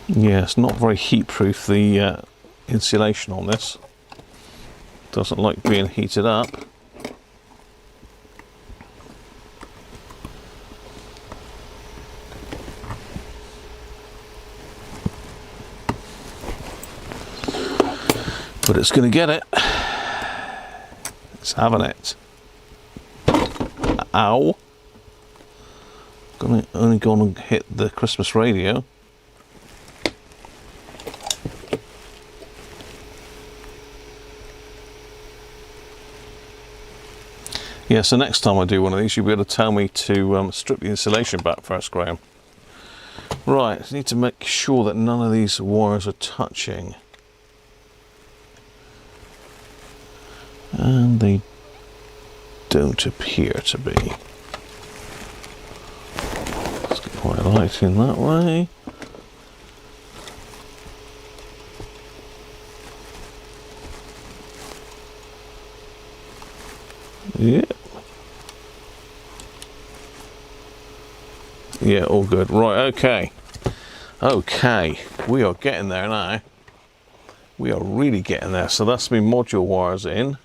Yeah, it's not very heat proof, the insulation on this. Doesn't like being heated up. But it's going to get it. It's having it. Ow. Only going to hit the Christmas radio. Yeah, so next time I do one of these, you'll be able to tell me to strip the insulation back first, Graham. Right, I need to make sure that none of these wires are touching. And they don't appear to be. Let's get my light in that way. Yep. Yeah, all good. Right, okay. Okay, we are getting there now. We are really getting there. So that's my module wires in.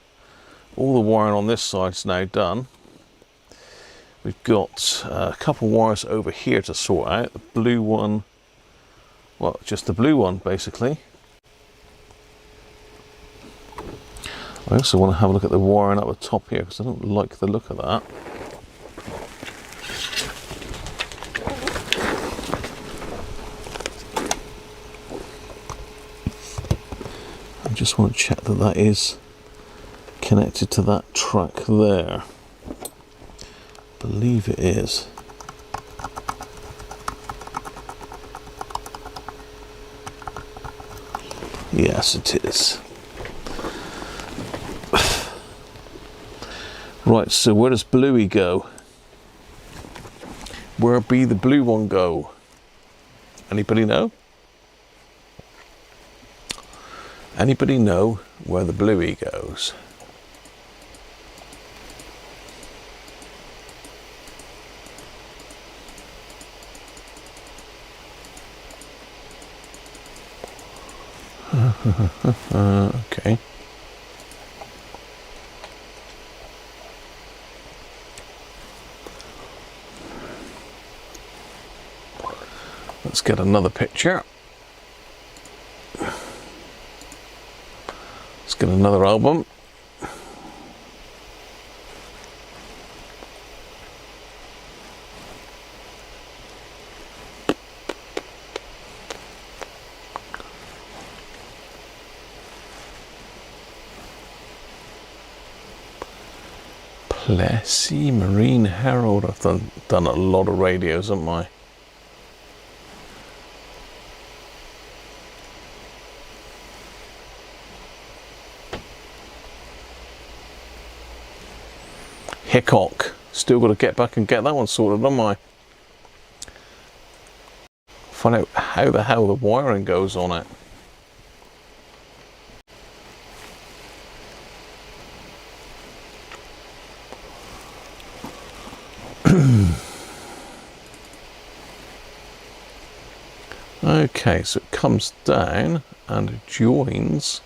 All the wiring on this side is now done. We've got a couple wires over here to sort out. The blue one, well, just the blue one basically. I also want to have a look at the wiring up the top here because I don't like the look of that. I just want to check that that is connected to that track there. I believe it is. Yes, it is. Right, so where does Bluey go? Where be the blue one go? Anybody know? Anybody know where the Bluey goes? Okay. Let's get another picture. Let's get another album. Plessy Marine Herald. I've done a lot of radios, haven't I? Hickok. Still got to get back and get that one sorted, haven't I? Find out how the hell the wiring goes on it. Okay, so it comes down and joins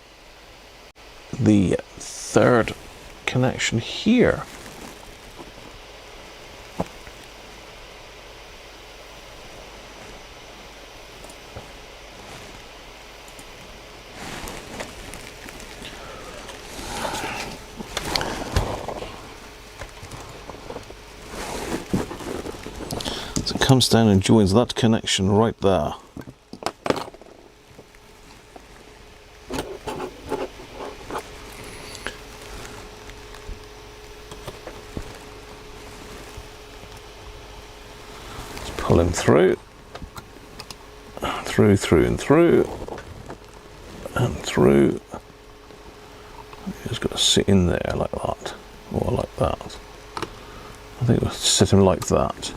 the third connection here. So it comes down and joins that connection right there. Pull him through, and through, and through. He's got to sit in there like that, or like that. I think we'll sit him like that.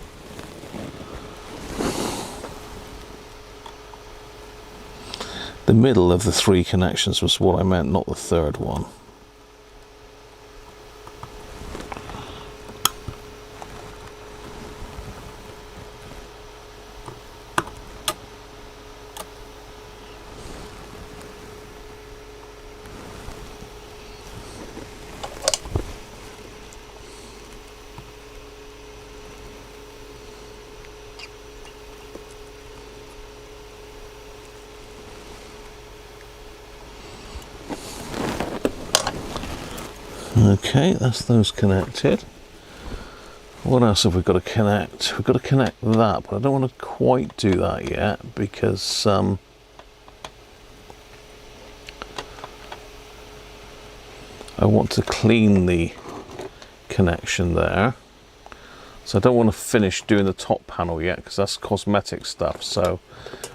The middle of the three connections was what I meant, not the third one. Okay, that's those connected. What else have we got to connect? We've got to connect that, but I don't want to quite do that yet because I want to clean the connection there. So I don't want to finish doing the top panel yet because that's cosmetic stuff. So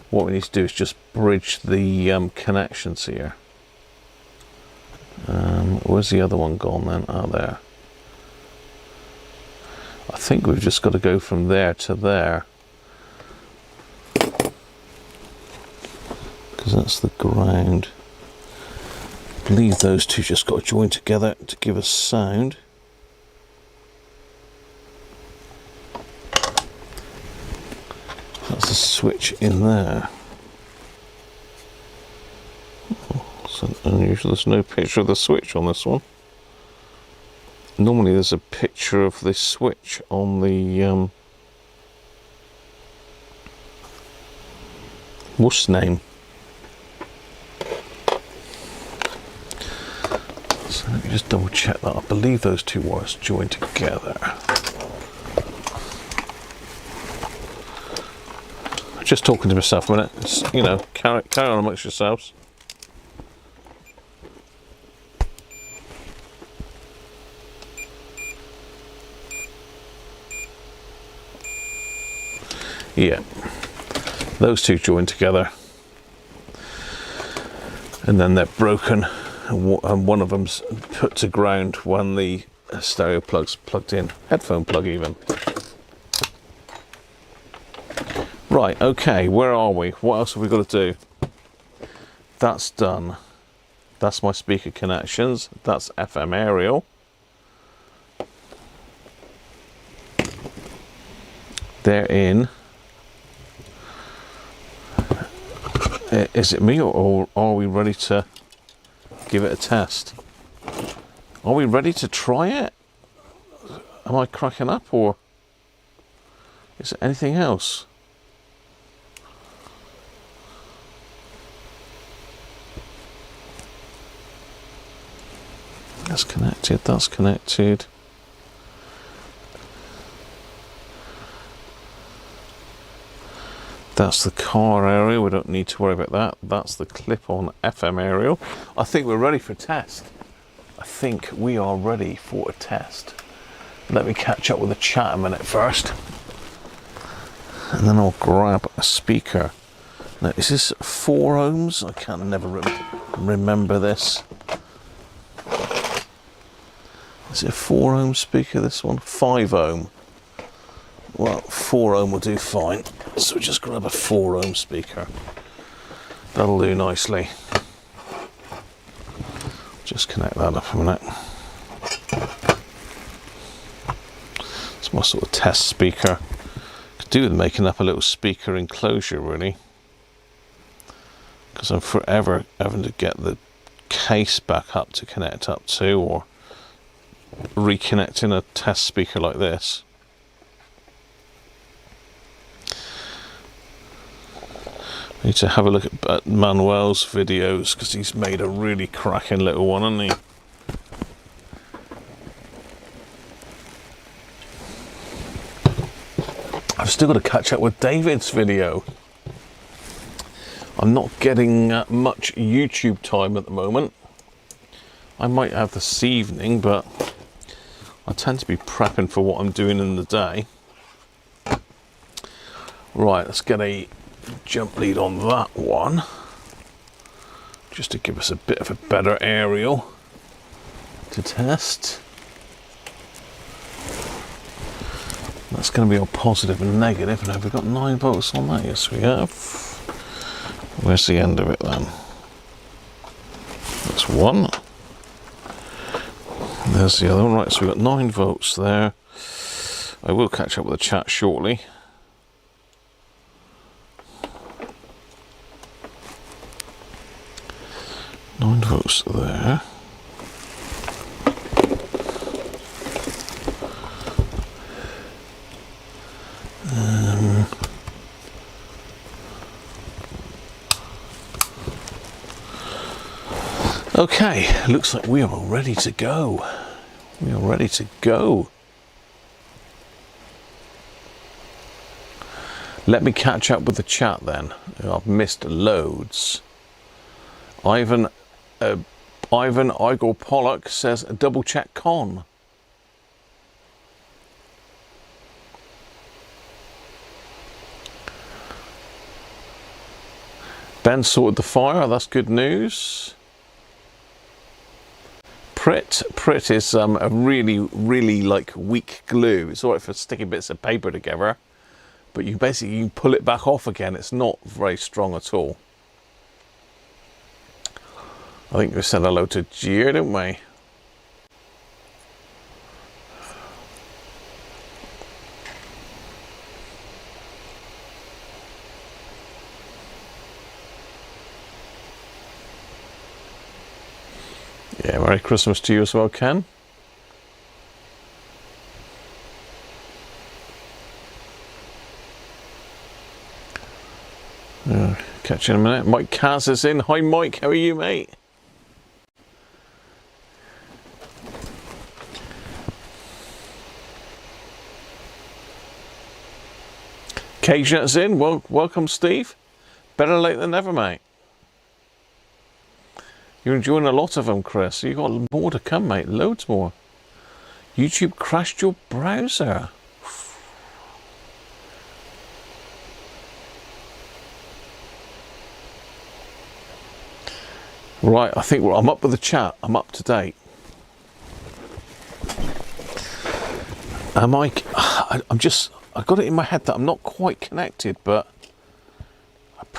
what we need to do is just bridge the connections here. Where's the other one gone then? Oh, there. I think we've just got to go from there to there. Because that's the ground. I believe those two just got to join together to give us sound. switch in there. It's unusual, there's no picture of the switch on this one. Normally there's a picture of the switch on the what's name. So let me just double check that. I believe those two wires join together. Just talking to myself a minute. It's, you know, carry on amongst yourselves. Yeah, those two join together, and then they're broken, and one of them's put to ground when the stereo plug's plugged in, headphone plug even. Right, okay, where are we? What else have we got to do? That's done. That's my speaker connections. That's FM aerial. They're in. Is it me, or are we ready to give it a test? Are we ready to try it? Am I cracking up, or is there anything else? That's connected, that's connected. That's the car area, we don't need to worry about that. That's the clip-on FM aerial. I think we're ready for a test. I think we are ready for a test. Let me catch up with the chat a minute first. And then I'll grab a speaker. Now, is this 4 ohms? I can't never remember this. Is it a 4 ohm speaker, this one? 5 ohm. Well, 4 ohm will do fine. So we just grab a 4 ohm speaker. That'll do nicely. Just connect that up a minute. It's my sort of test speaker. Could do with making up a little speaker enclosure, really. Because I'm forever having to get the case back up to connect up to, or reconnecting a test speaker like this. I need to have a look at Manuel's videos, because he's made a really cracking little one, hasn't he? I've still got to catch up with David's video. I'm not getting much YouTube time at the moment. I might have this evening, but I tend to be prepping for what I'm doing in the day. Right, let's get a jump lead on that one, just to give us a bit of a better aerial to test. That's going to be all positive and negative. And have we got 9 volts on that? Yes, we have. Where's the end of it then? That's 1. There's the other one. Right, so we've got 9 volts there. I will catch up with the chat shortly. Volts there. Okay, looks like we are ready to go. We are ready to go. Let me catch up with the chat then. I've missed loads. Ivan Igor Pollock says double check con. Ben sorted the fire, that's good news. Prit is a really like weak glue. It's alright for sticking bits of paper together, but you can pull it back off again. It's not very strong at all. I think we said hello to Gier, didn't we? Yeah, Merry Christmas to you as well, Ken. Catch you in a minute. Mike Kaz is in. Hi Mike, how are you, mate? Cajanet's in. Well, welcome Steve. Better late than never, mate. You're enjoying a lot of them, Chris. You got more to come, mate. Loads more. YouTube crashed your browser. Right, I think I'm up with the chat. I'm up to date. Am I? I got it in my head that I'm not quite connected, but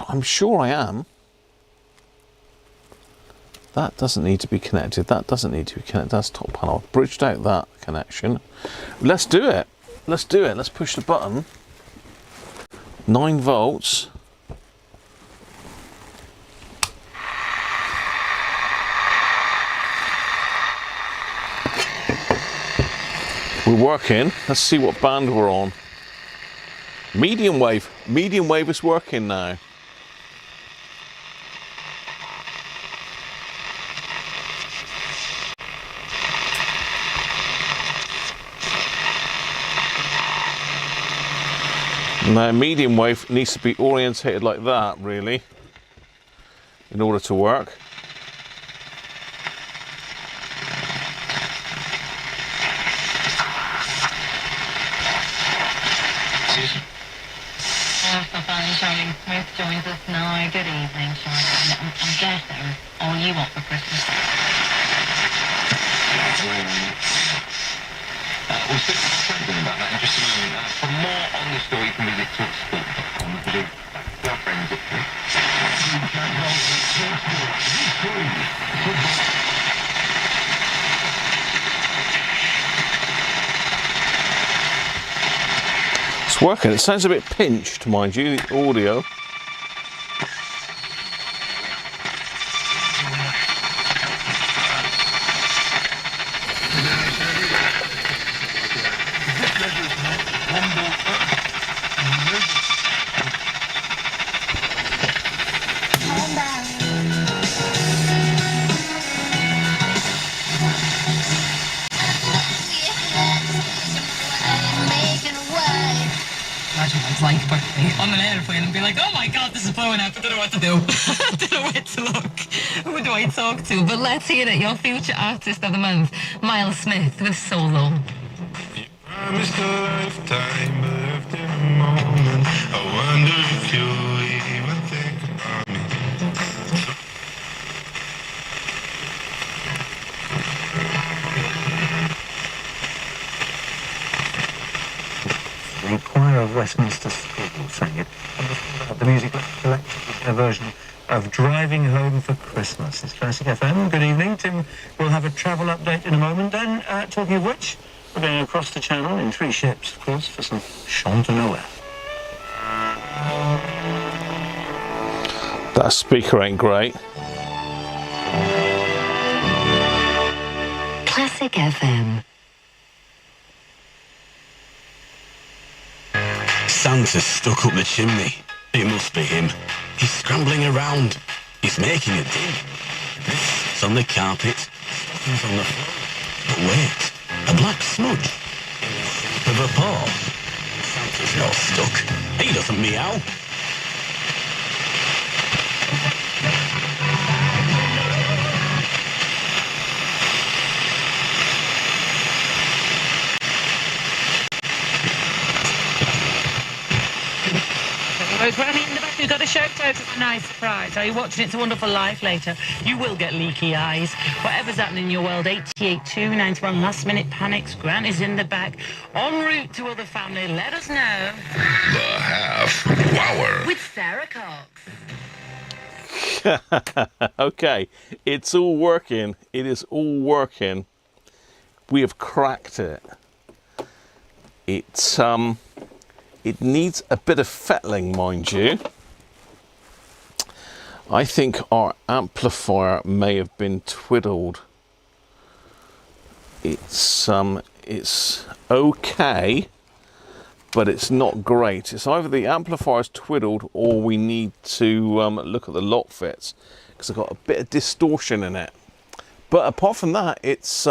I'm sure I am. That doesn't need to be connected. That doesn't need to be connected. That's top panel. I've bridged out that connection. Let's do it. Let's do it. Let's push the button. 9 volts. We're working. Let's see what band we're on. Medium wave. Medium wave is working now. Now, medium wave needs to be orientated like that, really, in order to work. Joins us now. Good evening, Charlotte. I'm guessing all you want for Christmas. We'll speak to something about that in just a moment. For more on the story, you can visit talksport.com. Our friends up here. It's working. It sounds a bit pinched, mind you, the audio. On an airplane and be like, oh my god, this is blowing up, I don't know what to do. I don't know where to look. Who do I talk to? But let's hear it, your future artist of the month, Miles Smith with Solo. Promised a lifetime, but after a moment, I wonder if you even think about me. The choir of Westminster School sang it. The music collective, their version of Driving Home for Christmas. It's Classic FM. Good evening. Tim will have a travel update in a moment. Then, talking of which, we're going across the channel in 3 ships, of course, for some Chant de Noël. That speaker ain't great. Classic FM. Santa's stuck up the chimney. It must be him. He's scrambling around. He's making a din. This on the carpet. He's on the floor. But wait, a black smudge in the shape of a paw. Santa's not stuck. He doesn't meow. Granny in the back, you've got a shout out. It's a nice surprise. Are you watching It's a Wonderful Life later? You will get leaky eyes. Whatever's happening in your world, 882991 last minute panics. Granny's in the back. En route to other family. Let us know. The half hour. With Sarah Cox. Okay, it's all working. It is all working. We have cracked it. It needs a bit of fettling, mind you. I think our amplifier may have been twiddled. it's okay, but it's not great. It's either the amplifier's twiddled or we need to look at the lock fits, because I've got a bit of distortion in it. But apart from that, it's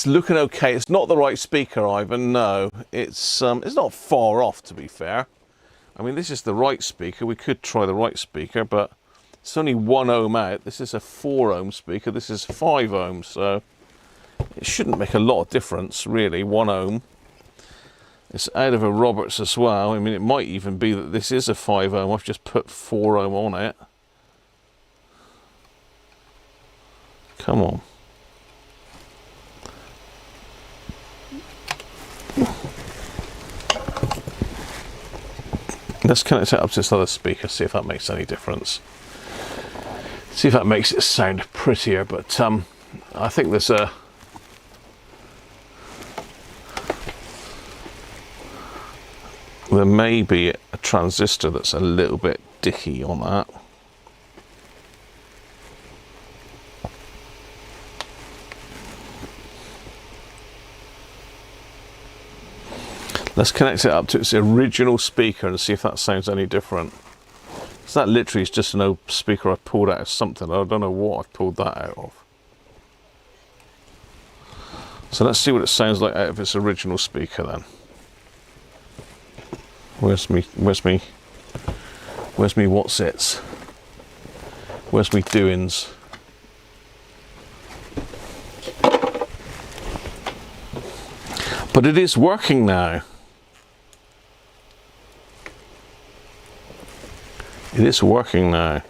looking okay. It's not the right speaker, Ivan. No, it's not far off, to be fair. I mean, this is the right speaker. We could try the right speaker, but it's only 1 ohm out. This is a 4 ohm speaker. This is 5 ohms, so it shouldn't make a lot of difference, really. 1 ohm. It's out of a Roberts as well. I mean, it might even be that this is a 5 ohm. I've just put 4 ohm on it. Come on. Let's connect it up to this other speaker, see if that makes any difference. See if that makes it sound prettier, but I think there's there may be a transistor that's a little bit dicky on that. Let's connect it up to its original speaker and see if that sounds any different. So that literally is just an old speaker I pulled out of something. I don't know what I've pulled that out of. So let's see what it sounds like out of its original speaker then. Where's me what's its? Where's me doings? But it is working now. It is working now.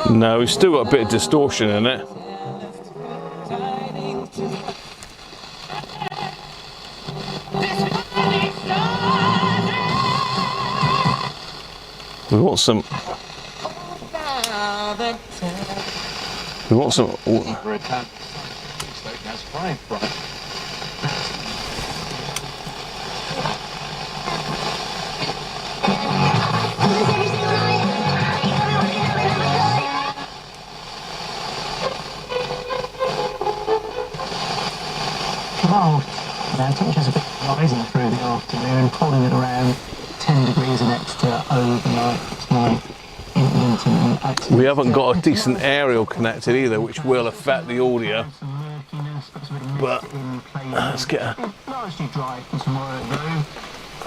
No, we've still got a bit of distortion in it. We want some. We want some. Well, the temperature's a bit rising through the afternoon, holding it around 10 degrees and extra overnight tonight. We haven't got a decent aerial connected either, which will affect the audio. But let's get a. Largely dry for tomorrow though.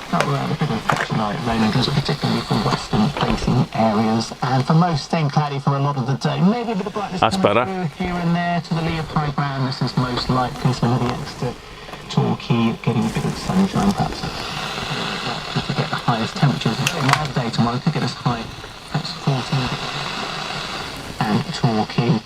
That will add a bit of light rain, particularly for western facing areas, and for most staying cloudy for a lot of the day. Maybe a bit of brightness That's better. Through here and there to the lee of high ground. This is most likely some of the extra talky, getting a bit of sunshine perhaps. To get the highest temperatures. A very mild day tomorrow could get us high, perhaps 14. And talky.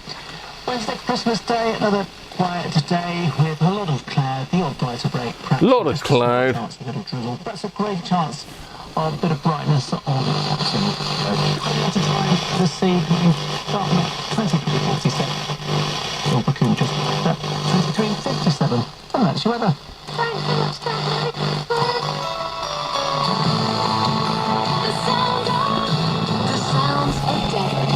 Wednesday, Christmas Day, another quiet day with a lot of cloud, the odd brighter break. A lot of cloud. Chance of a little drizzle. That's a great chance of a bit of brightness on the horizon. At a time this evening, starting at 23:47. Ilbacum just at 23:57. And that's your weather. Thanks so much, The sounds of Devon.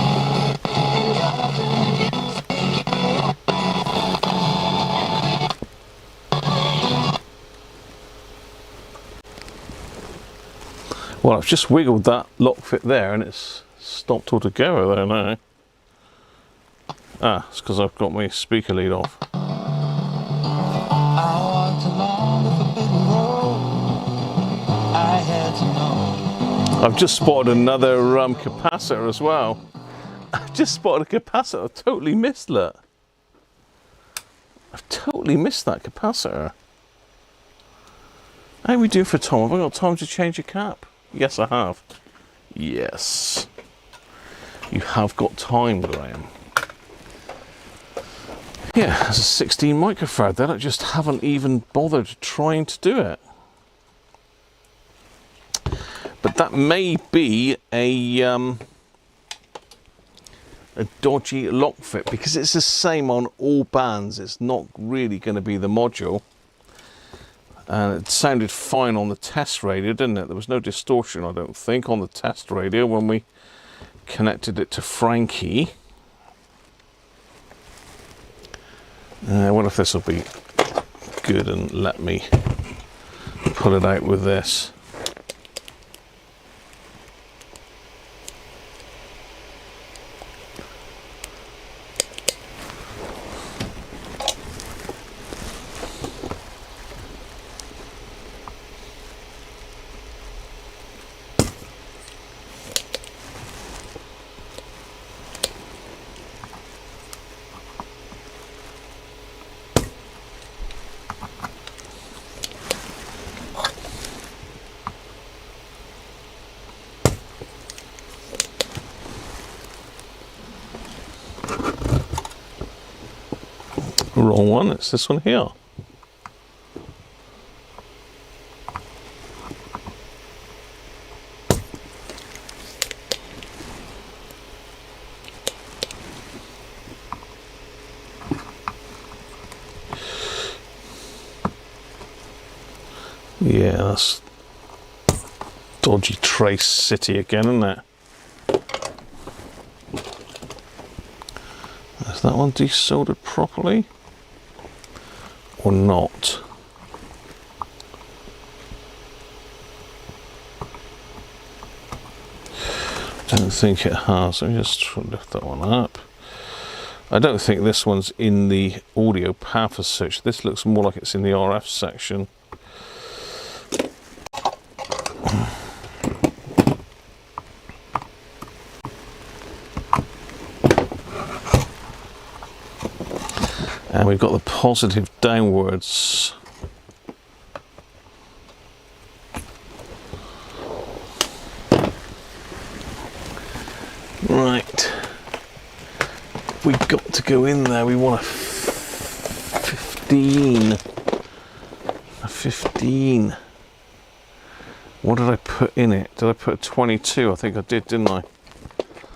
Well, I've just wiggled that lock fit there and it's stopped altogether there now. Ah, it's because I've got my speaker lead off. I've just spotted another capacitor as well. I've just spotted a capacitor. I've totally missed that. I've totally missed that capacitor. How are we doing for time? Have I got time to change a cap? Yes, I have. Yes. You have got time, Graham. Yeah, there's a 16 microfarad there. I just haven't even bothered trying to do it. But that may be a a dodgy lock fit, because it's the same on all bands. It's not really going to be the module. And it sounded fine on the test radio, didn't it? There was no distortion, I don't think, on the test radio when we connected it to Frankie. I wonder if this will be good and let me pull it out with this. Wrong one, it's this one here. Yeah, that's dodgy Trace City again, isn't it? Is that one desoldered properly? Or not? Don't think it has. Let me just try and lift that one up. I don't think this one's in the audio path as such. This looks more like it's in the RF section. And we've got the positive downwards. Right. We've got to go in there. We want a 15. A 15. What did I put in it? Did I put a 22? I think I did, didn't I?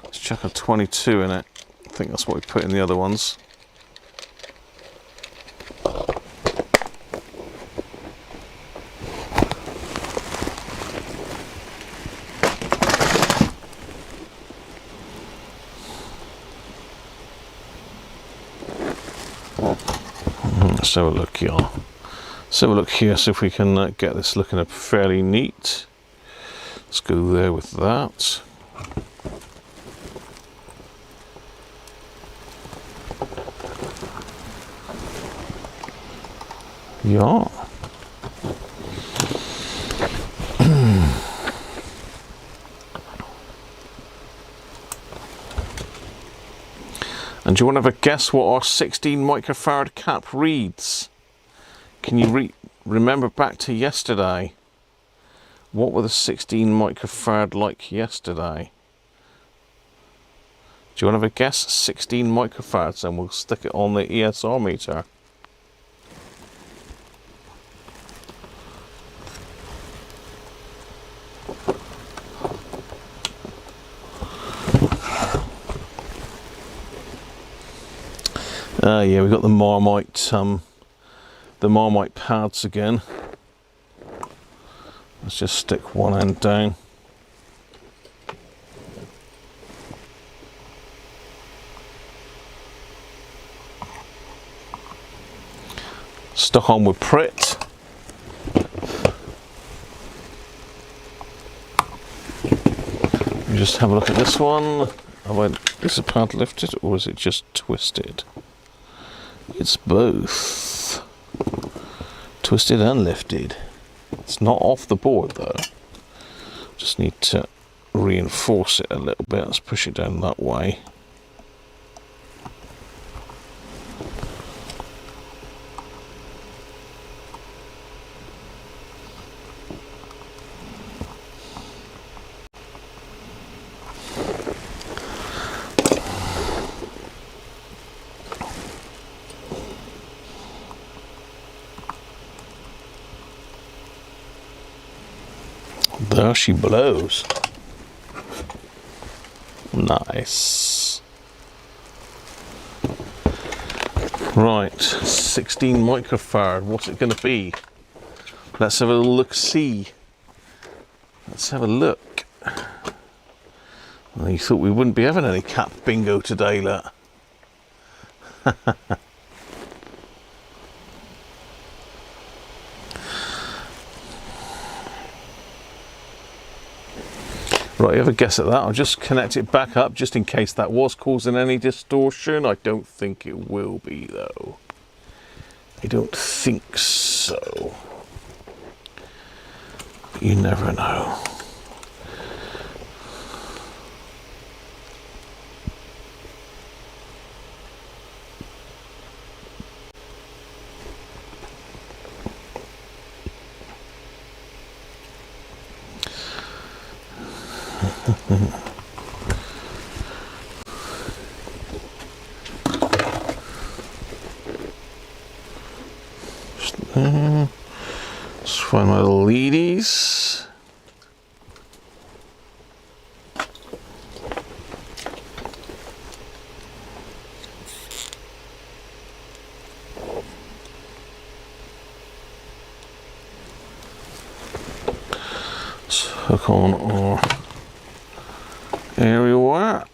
Let's chuck a 22 in it. I think that's what we put in the other ones. Let's have a look here. Let's have a look here, see if we can get this looking fairly neat. Let's go there with that. Yeah. And do you want to have a guess what our 16 microfarad cap reads? Can you remember back to yesterday? What were the 16 microfarad like yesterday? Do you want to have a guess? 16 microfarads, and we'll stick it on the ESR meter. Yeah, we've got the Marmite pads again. Let's just stick one end down. Stuck on with Pritt. Just have a look at this one. Is the pad lifted or is it just twisted? It's both. Twisted and lifted. It's not off the board though. Just need to reinforce it a little bit. Let's push it down that way. There she blows. Nice. Right, 16 microfarad. What's it going to be? Let's have a look-see. Let's have a look. Well, you thought we wouldn't be having any cap bingo today, look. Right, have a guess at that. I'll just connect it back up just in case that was causing any distortion. I don't think it will be, though. I don't think so. But you never know. Let's find my little leadies. Let's hook on our aerial wire.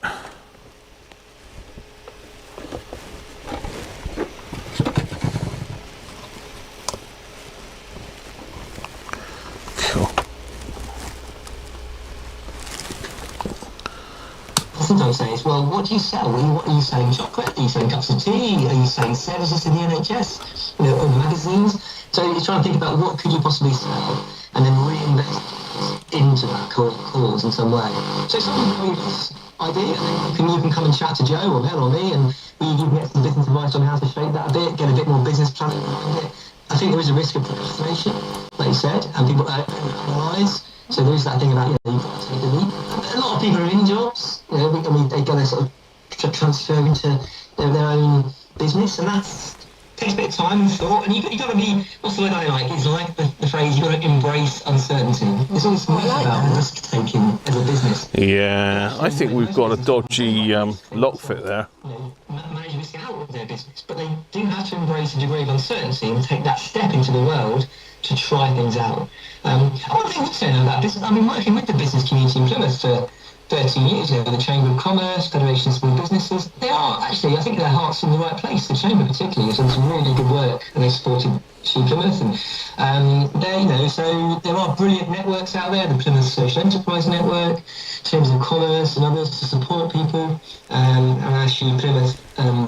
Sometimes say is, well, what do you sell? What are you selling? Chocolate? Are you selling cups of tea? Are you selling services to the NHS? Or magazines? So you're trying to think about what could you possibly sell, and then reinvest into that cause in some way. So someone brings this idea, and then you can come and chat to Joe or Mel or me, and you can get some business advice on how to shape that a bit, get a bit more business planning behind it. I think there is a risk of procrastination, like you said, and people overanalyze. So there is that thing about, you've got to take the leap. A lot of people are in jobs, I mean, they've got to sort of transfer into their own business, and that takes a bit of time and thought, and you've got to be, what's the word I like? It's like the phrase, you've got to embrace uncertainty. There's all this about risk-taking as a business. Yeah, I think we've got a dodgy lock fit there. Manage risk out of their business, but they do have to embrace a degree of uncertainty and take that step into the world to try things out. One thing I would say about business, I've been working with the business community in Plymouth for 13 years now, the Chamber of Commerce, Federation of Small Businesses. They are actually, I think their heart's in the right place. The Chamber particularly has done some really good work, and they supported Plymouth, and so there are brilliant networks out there, the Plymouth Social Enterprise Network, Chambers of Commerce and others to support people, and actually Plymouth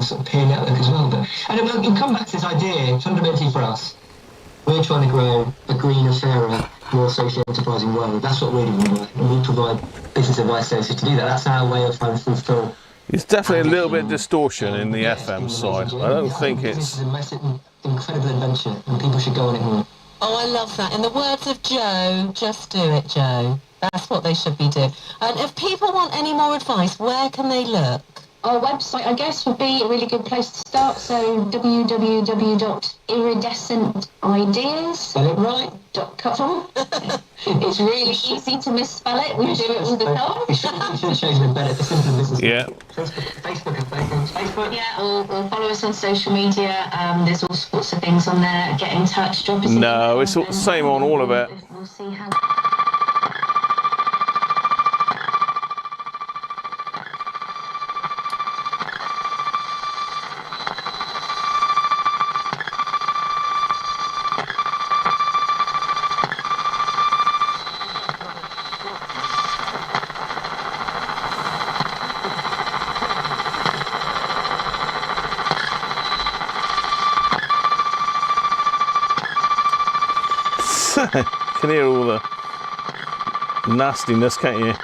sort of peer network as well. And we'll come back to this idea, fundamentally for us, we're trying to grow a greener, fairer, more socially enterprising world. That's what we're doing, and we provide business advice services to do that. That's our way of trying to fulfill. It's definitely a little bit of distortion in the FM side. I don't think it's... This is a massive, incredible adventure, and people should go on it more. Oh, I love that. In the words of Joe, just do it, Joe. That's what they should be doing. And if people want any more advice, where can they look? Our website, I guess, would be a really good place to start. So www.iridescentideas.com. It's really easy to misspell it. We do it all the time. We should have chosen a better, simpler business. Yeah. Facebook, yeah, or follow us on social media. There's all sorts of things on there. Get in touch, drop us an No, email, it's all the same on all of it. We'll see how... You can hear all the nastiness, can't you?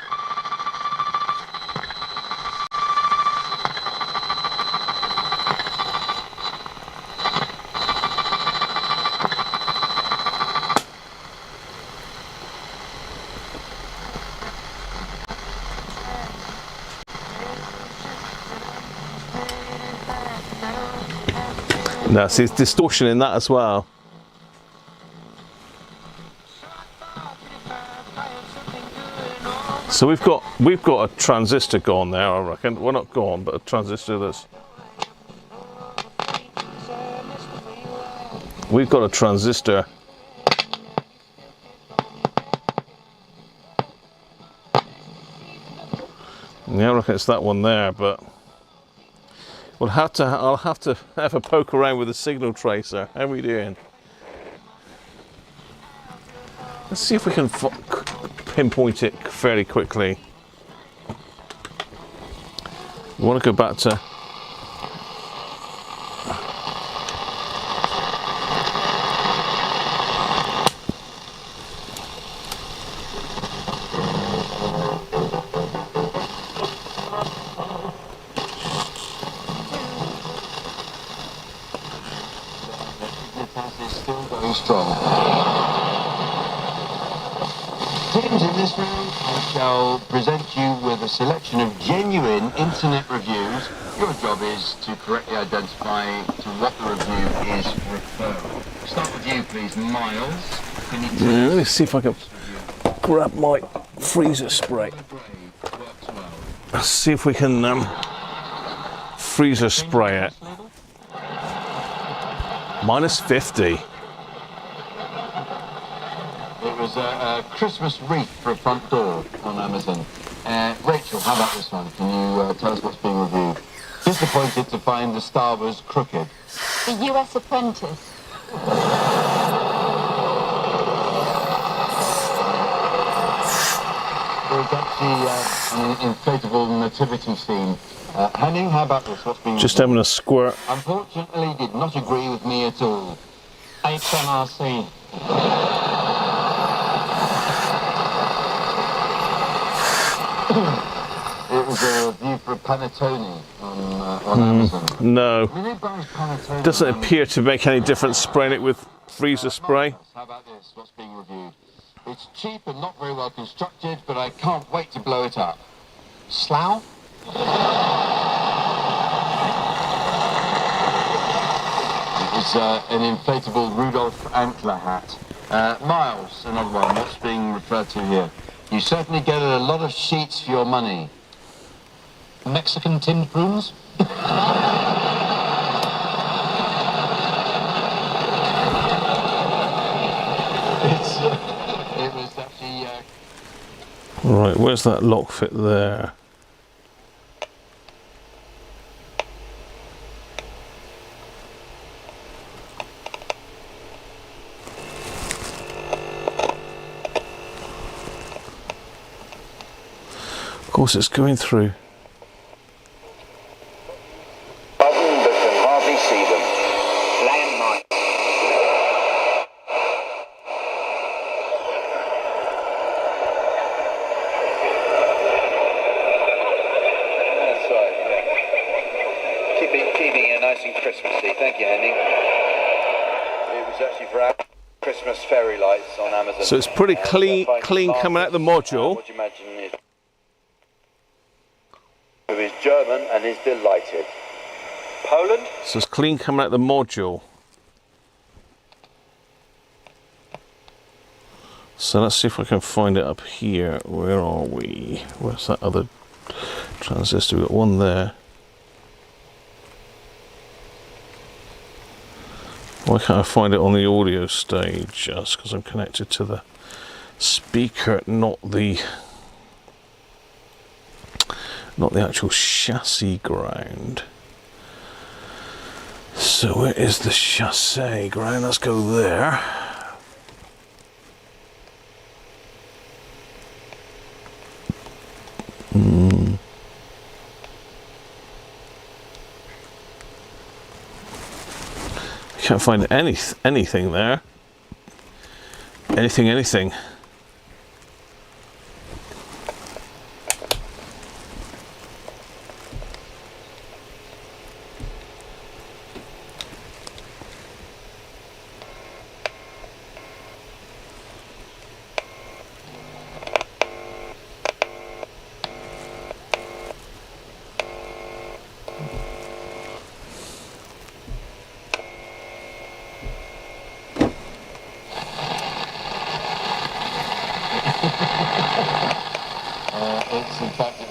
No, see, it's distortion in that as well. So we've got a transistor gone there, I reckon. Well, not gone, but a transistor that's... We've got a transistor. Yeah, I reckon it's that one there, but I'll have to have a poke around with the signal tracer. How are we doing? Let's see if we can pinpoint it fairly quickly. We want to go back to strong. Teams, in this round, I shall present you with a selection of genuine internet reviews. Your job is to correctly identify to what the review is referring. Start with you, please, Miles. Can you tell let me see if I can grab my freezer spray. Let's see if we can freezer spray it. Minus 50. It was a Christmas wreath for a front door on Amazon. Rachel, how about this one? Can you tell us what's being reviewed? Disappointed to find the star was crooked. The US Apprentice. There's actually an inflatable nativity scene. Henning, how about this? What's being Just reviewed? having a squirt. Unfortunately, did not agree with me at all. HMRC. It was a review for Panettone on Amazon. No, Minibar's Panettone. doesn't appear to make any difference spraying it with freezer spray. How about this? What's being reviewed? It's cheap and not very well constructed, but I can't wait to blow it up. Slough? It was an inflatable Rudolph antler hat. Miles, another one. What's being referred to here? You certainly get a lot of sheets for your money. Mexican tinned prunes? It was actually... Right, where's that lock fit there? Of course, it's going through. But can hardly see them. Landmine. That's right, yeah. Keeping it nice and Christmassy. Thank you, Henning. It was actually for our Christmas fairy lights on Amazon. So it's pretty clean coming out the module. What do you imagine is? Who is German and is delighted. Poland? So it's clean coming out the module. So let's see if I can find it up here. Where are we? Where's that other transistor? We've got one there. Why can't I find it on the audio stage? Just because I'm connected to the speaker, not the actual chassis ground. So where is the chassis ground? Let's go there. I can't find anything there. Anything. It's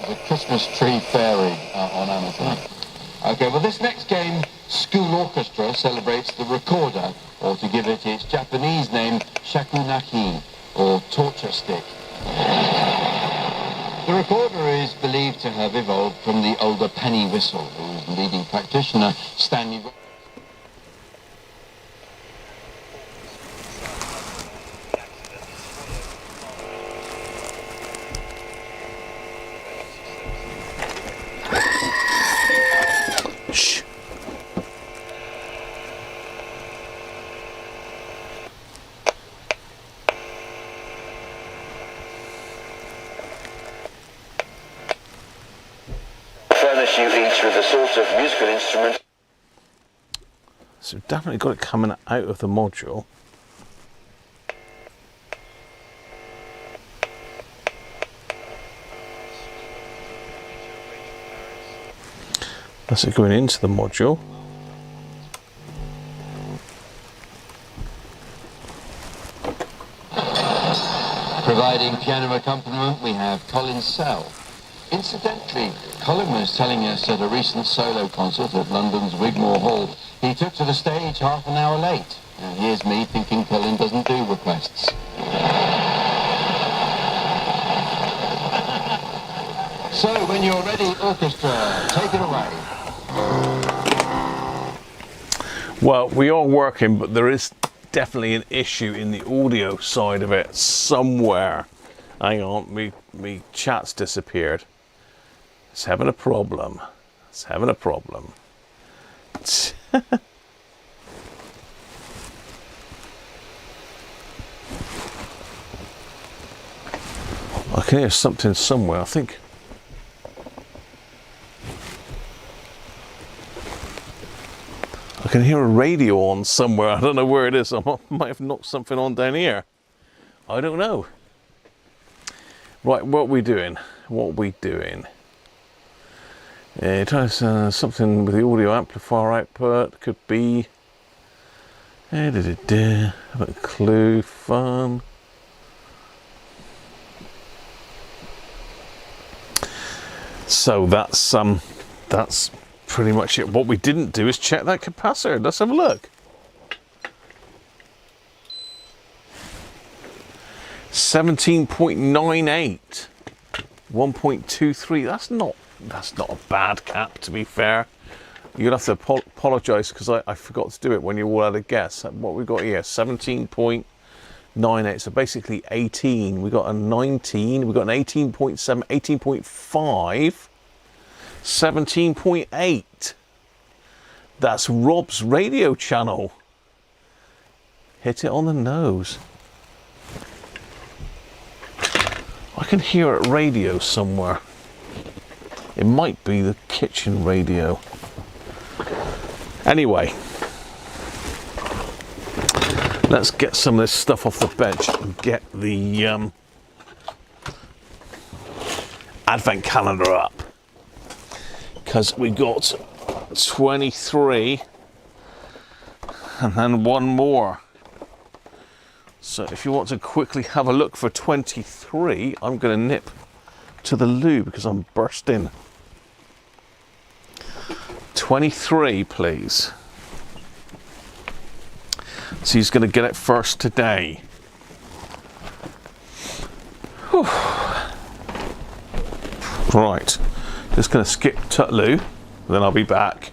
a Christmas tree fairy on Amazon. Okay, well this next game School orchestra celebrates the recorder, or to give it its Japanese name, shakunaki, or torture stick. The recorder is believed to have evolved from the older penny whistle, whose leading practitioner, Stanley... Shh. Furnish you each with a sort of musical instrument. So we've definitely got it coming out of the module. That's it going into the module. Providing piano accompaniment, we have Colin Sell. Incidentally, Colin was telling us at a recent solo concert at London's Wigmore Hall, he took to the stage half an hour late. And here's me thinking Colin doesn't do requests. So, when you're ready, orchestra, take it away. Well, we are working, but there is definitely an issue in the audio side of it somewhere. Hang on, me chat's disappeared. It's having a problem. It's having a problem. I can hear something somewhere, I think. I can hear a radio on somewhere. I don't know where it is. I might have knocked something on down here. I don't know. Right, what are we doing? What are we doing? Trying to something with the audio amplifier output. Could be. Have a clue. Fun. So that's pretty much it. What we didn't do is check that capacitor. Let's have a look. 17.98, 1.23. That's not a bad cap, to be fair. You'll have to apologise because I forgot to do it when you all had a guess. What we got here, 17.98. So basically 18. We got a 19. We got an 18.7, 18.5. 17.8. That's Rob's radio channel. Hit it on the nose. I can hear it radio somewhere. It might be the kitchen radio. Anyway, let's get some of this stuff off the bench and get the advent calendar up. Because we got 23 and then one more. So if you want to quickly have a look for 23, I'm going to nip to the loo because I'm bursting. 23, please. So he's going to get it first today. Whew. Right. Just going to skip Tutloo, then I'll be back.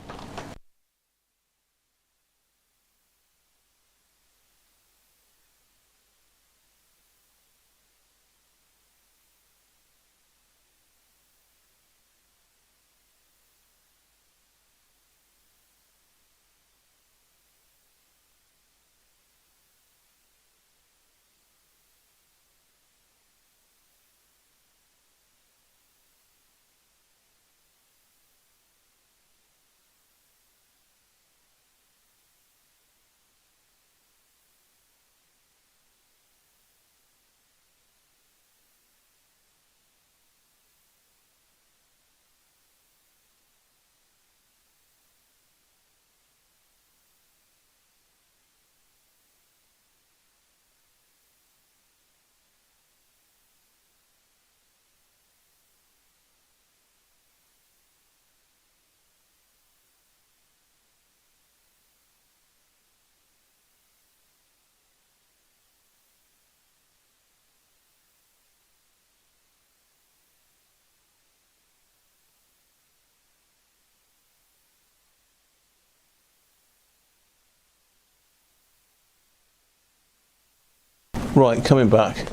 Right, coming back.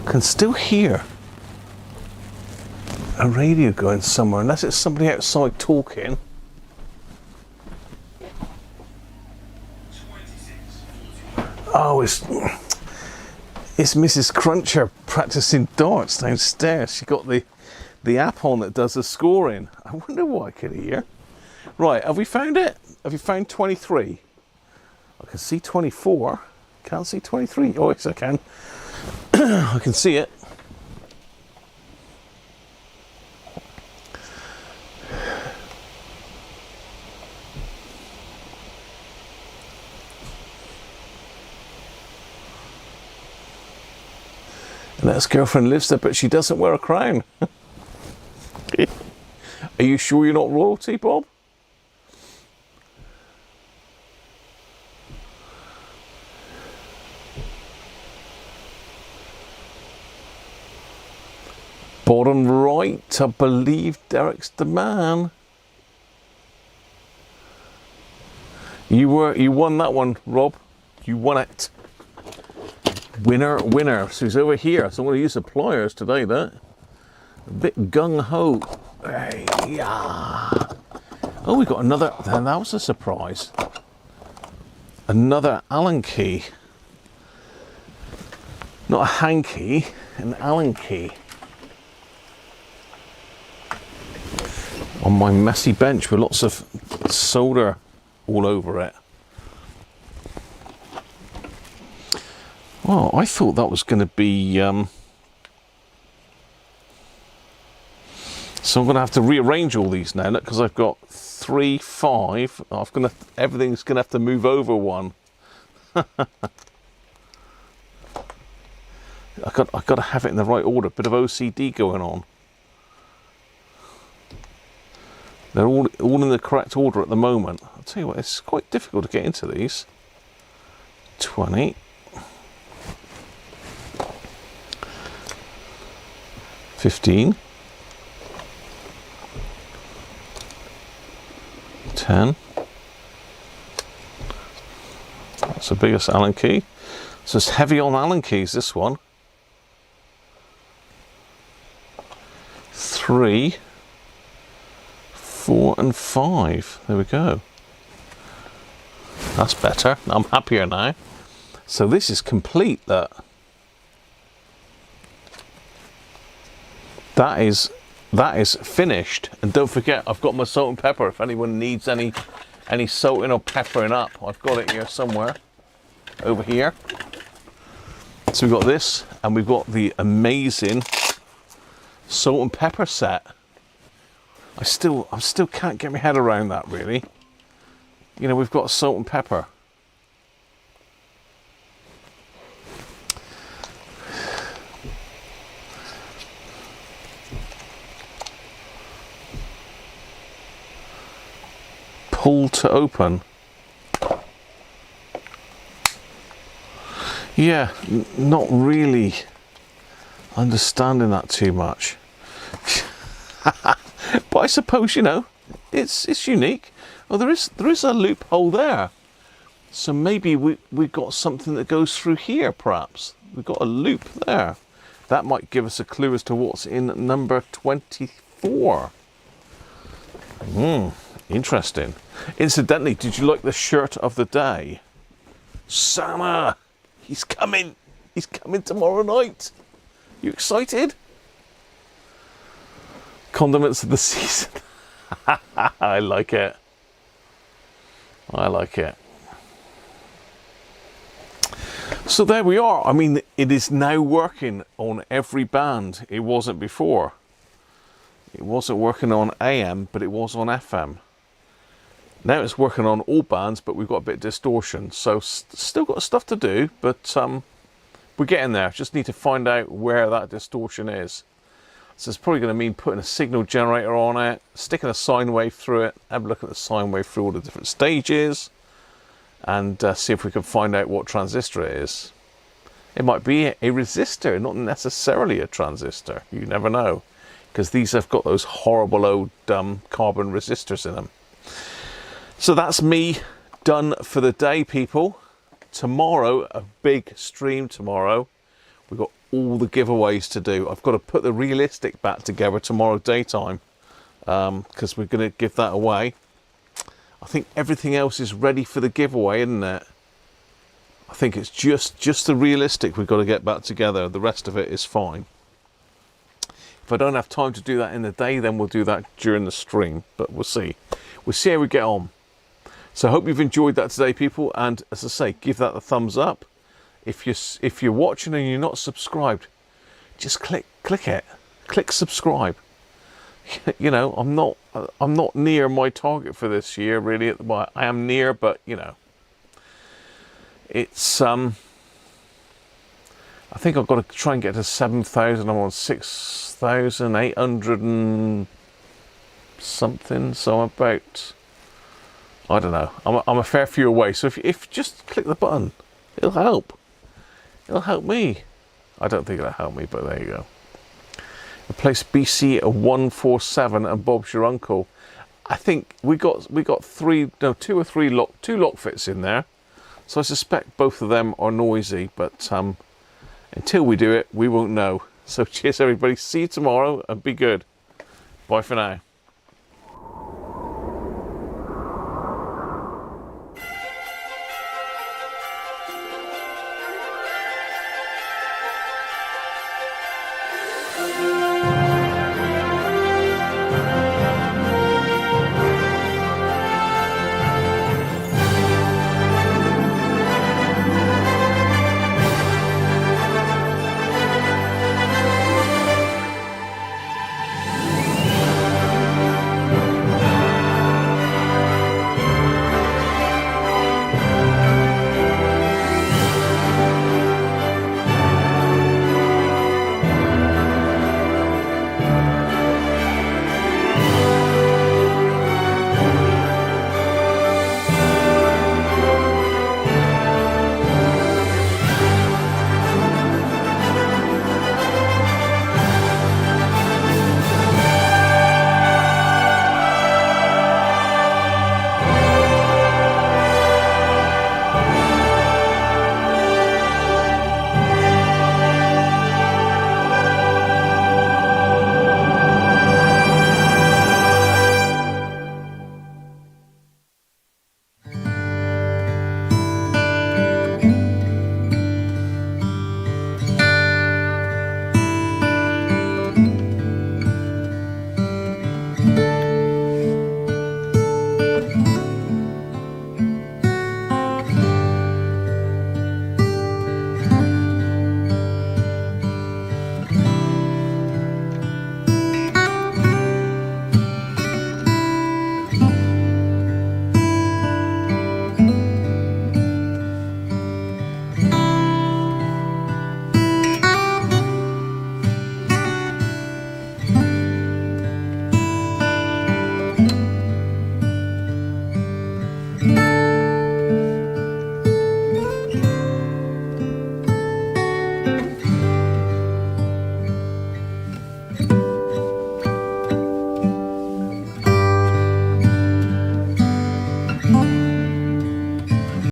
Can still hear a radio going somewhere, unless it's somebody outside talking. Oh, it's Mrs. Cruncher practicing darts downstairs. She got the app on that does the scoring. I wonder what I could hear. Right, have we found it? Have you found 23? I can see 24. Can't see 23. Oh, yes, I can. I can see it. And that girlfriend lives there, but she doesn't wear a crown. Are you sure you're not royalty, Bob? Bottom right, I believe Derek's the man. You won that one, Rob. You won it. Winner, winner. So he's over here. So I'm going to use the pliers today, that. A bit gung-ho. Hey, yeah. Oh, we got another. That was a surprise. Another Allen key. Not a hanky, an Allen key. On my messy bench with lots of solder all over it. Well, I thought that was going to be... So I'm going to have to rearrange all these now, look, because I've got 3, 5. Everything's going to have to move over one. I've got to have it in the right order. Bit of OCD going on. They're all in the correct order at the moment. I'll tell you what, it's quite difficult to get into these. 20. 15. 10. That's the biggest Allen key. So it's heavy on Allen keys, this one. 3, 4 and 5. There we go. That's better. I'm happier now. So this is complete. That is finished. And don't forget, I've got my salt and pepper. If anyone needs any salting or peppering up, I've got it here somewhere. Over here. So we've got this, and we've got the amazing salt and pepper set. I still can't get my head around that, really. You know, we've got salt and pepper. Pull to open. Yeah, not really understanding that too much. But I suppose, you know, it's unique. Oh, there is a loophole there. So maybe we've got something that goes through here, perhaps. We've got a loop there. That might give us a clue as to what's in number 24. Interesting. Incidentally, did you like the shirt of the day? Santa! He's coming! He's coming tomorrow night! You excited? Condiments of the season. I like it. I like it. So there we are. I mean, it is now working on every band. It wasn't before. It wasn't working on AM, but it was on FM. Now it's working on all bands, but we've got a bit of distortion. So still got stuff to do, but we're getting there. Just need to find out where that distortion is. So it's probably going to mean putting a signal generator on it, sticking a sine wave through it, have a look at the sine wave through all the different stages, and see if we can find out what transistor it is. It might be a resistor, not necessarily a transistor. You never know, because these have got those horrible old carbon resistors in them. So that's me done for the day, people. Tomorrow, a big stream tomorrow. We've got all the giveaways to do. I've got to put the realistic back together tomorrow daytime because we're going to give that away. I think everything else is ready for the giveaway, isn't it? I think it's just the realistic we've got to get back together. The rest of it is fine. If I don't have time to do that in the day, then we'll do that during the stream. But we'll see. We'll see how we get on. So I hope you've enjoyed that today, people. And as I say, give that a thumbs up. If you're watching and you're not subscribed, just click it. Click subscribe. You know, I'm not near my target for this year, really. Well, I am near, but you know, it's I think I've got to try and get to 7,000. I'm on 6,800 and something. So I'm about, I don't know. I'm a fair few away. So if just click the button, it'll help. It'll help me. I don't think it'll help me, but there you go. Replace BC 147 and Bob's your uncle. I think we got two lock fits in there, so I suspect both of them are noisy. But until we do it, we won't know. So cheers, everybody. See you tomorrow and be good. Bye for now.